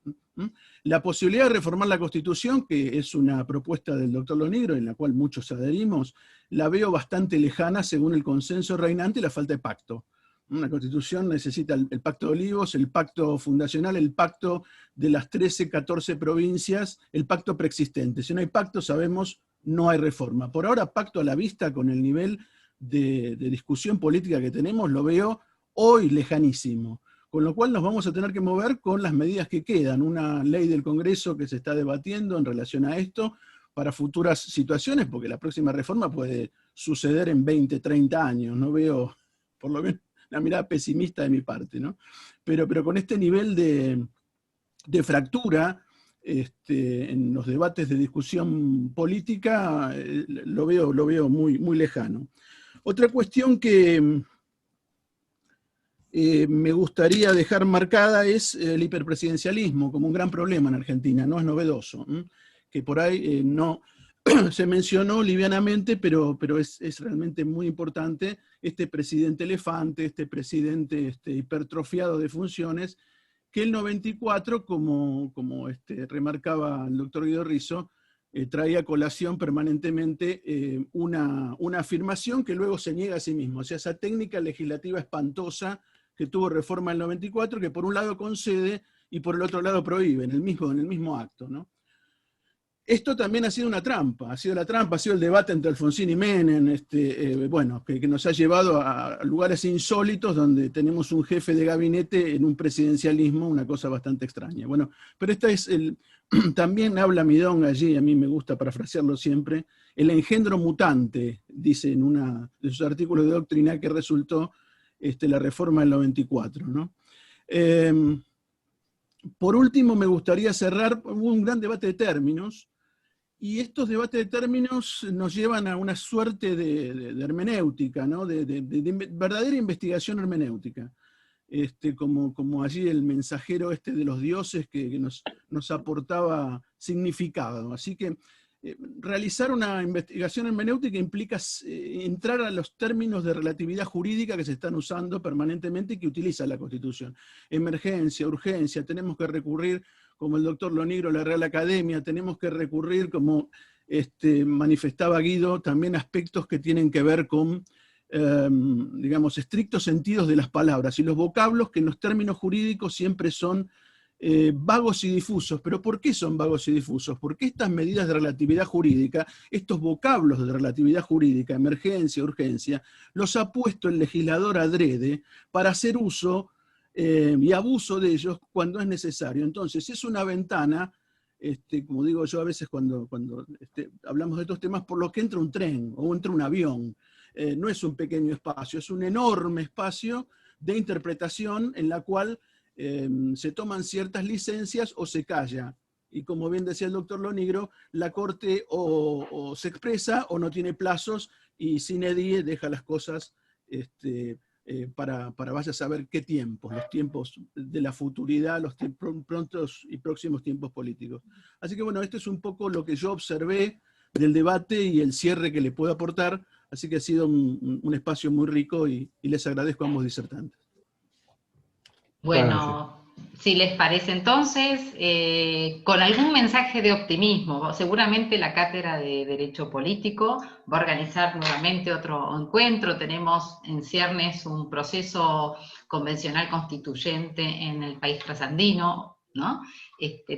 La posibilidad de reformar la Constitución, que es una propuesta del doctor Lonigro, en la cual muchos adherimos, la veo bastante lejana según el consenso reinante y la falta de pacto. Una Constitución necesita el Pacto de Olivos, el Pacto Fundacional, el Pacto de las 13, 14 provincias, el Pacto preexistente. Si no hay pacto, sabemos, no hay reforma. Por ahora, pacto a la vista con el nivel de discusión política que tenemos, lo veo hoy lejanísimo. Con lo cual nos vamos a tener que mover con las medidas que quedan. Una ley del Congreso que se está debatiendo en relación a esto para futuras situaciones, porque la próxima reforma puede suceder en 20, 30 años. No veo, por lo menos, una mirada pesimista de mi parte, ¿no? Pero con este nivel de fractura en los debates de discusión política, lo veo muy, muy lejano. Otra cuestión que me gustaría dejar marcada es el hiperpresidencialismo como un gran problema en Argentina. No es novedoso, que por ahí no se mencionó livianamente, pero es realmente muy importante este presidente elefante, este presidente hipertrofiado de funciones, que el 94, como remarcaba el doctor Guido Risso, traía a colación permanentemente una afirmación que luego se niega a sí mismo. O sea, esa técnica legislativa espantosa que tuvo reforma en el 94, que por un lado concede y por el otro lado prohíbe, en el mismo acto, ¿no? Esto también ha sido una trampa, ha sido el debate entre Alfonsín y Menem, que nos ha llevado a lugares insólitos donde tenemos un jefe de gabinete en un presidencialismo, una cosa bastante extraña. Bueno, pero también habla Midón allí, a mí me gusta parafrasearlo siempre, el engendro mutante, dice en uno de sus artículos de doctrina, que resultó la reforma del 94, ¿no? Por último, me gustaría cerrar, hubo un gran debate de términos, y estos debates de términos nos llevan a una suerte de hermenéutica, ¿no? de verdadera investigación hermenéutica. Como allí el mensajero de los dioses que nos aportaba significado. Así que realizar una investigación hermenéutica implica entrar a los términos de relatividad jurídica que se están usando permanentemente y que utiliza la Constitución. Emergencia, urgencia, tenemos que recurrir, como el doctor Lonigro, la Real Academia, tenemos que recurrir, como manifestaba Guido, también aspectos que tienen que ver con, digamos, estrictos sentidos de las palabras y los vocablos que en los términos jurídicos siempre son vagos y difusos. ¿Pero por qué son vagos y difusos? Porque estas medidas de relatividad jurídica, estos vocablos de relatividad jurídica, emergencia, urgencia, los ha puesto el legislador adrede para hacer uso y abuso de ellos cuando es necesario. Entonces es una ventana, como digo yo a veces cuando hablamos de estos temas, por lo que entra un tren o entra un avión. No es un pequeño espacio, es un enorme espacio de interpretación en la cual se toman ciertas licencias o se calla. Y como bien decía el doctor Lonigro, la Corte o se expresa o no tiene plazos y sine die deja las cosas para vaya a saber qué tiempos, los tiempos de la futuridad, los prontos y próximos tiempos políticos. Así que bueno, esto es un poco lo que yo observé del debate y el cierre que le puedo aportar, así que ha sido un espacio muy rico y les agradezco a ambos disertantes. Bueno, Si les parece entonces, con algún mensaje de optimismo, seguramente la Cátedra de Derecho Político va a organizar nuevamente otro encuentro. Tenemos en ciernes un proceso convencional constituyente en el país trasandino, ¿no?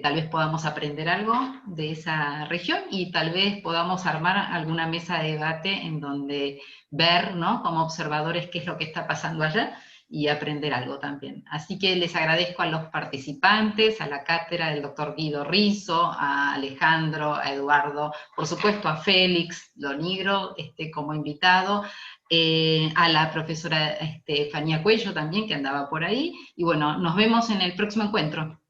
Tal vez podamos aprender algo de esa región y tal vez podamos armar alguna mesa de debate en donde ver, ¿no?, como observadores qué es lo que está pasando allá y aprender algo también. Así que les agradezco a los participantes, a la cátedra del doctor Guido Risso, a Alejandro, a Eduardo, por supuesto a Félix Lonigro como invitado, a la profesora Fania Cuello también, que andaba por ahí, y bueno, nos vemos en el próximo encuentro.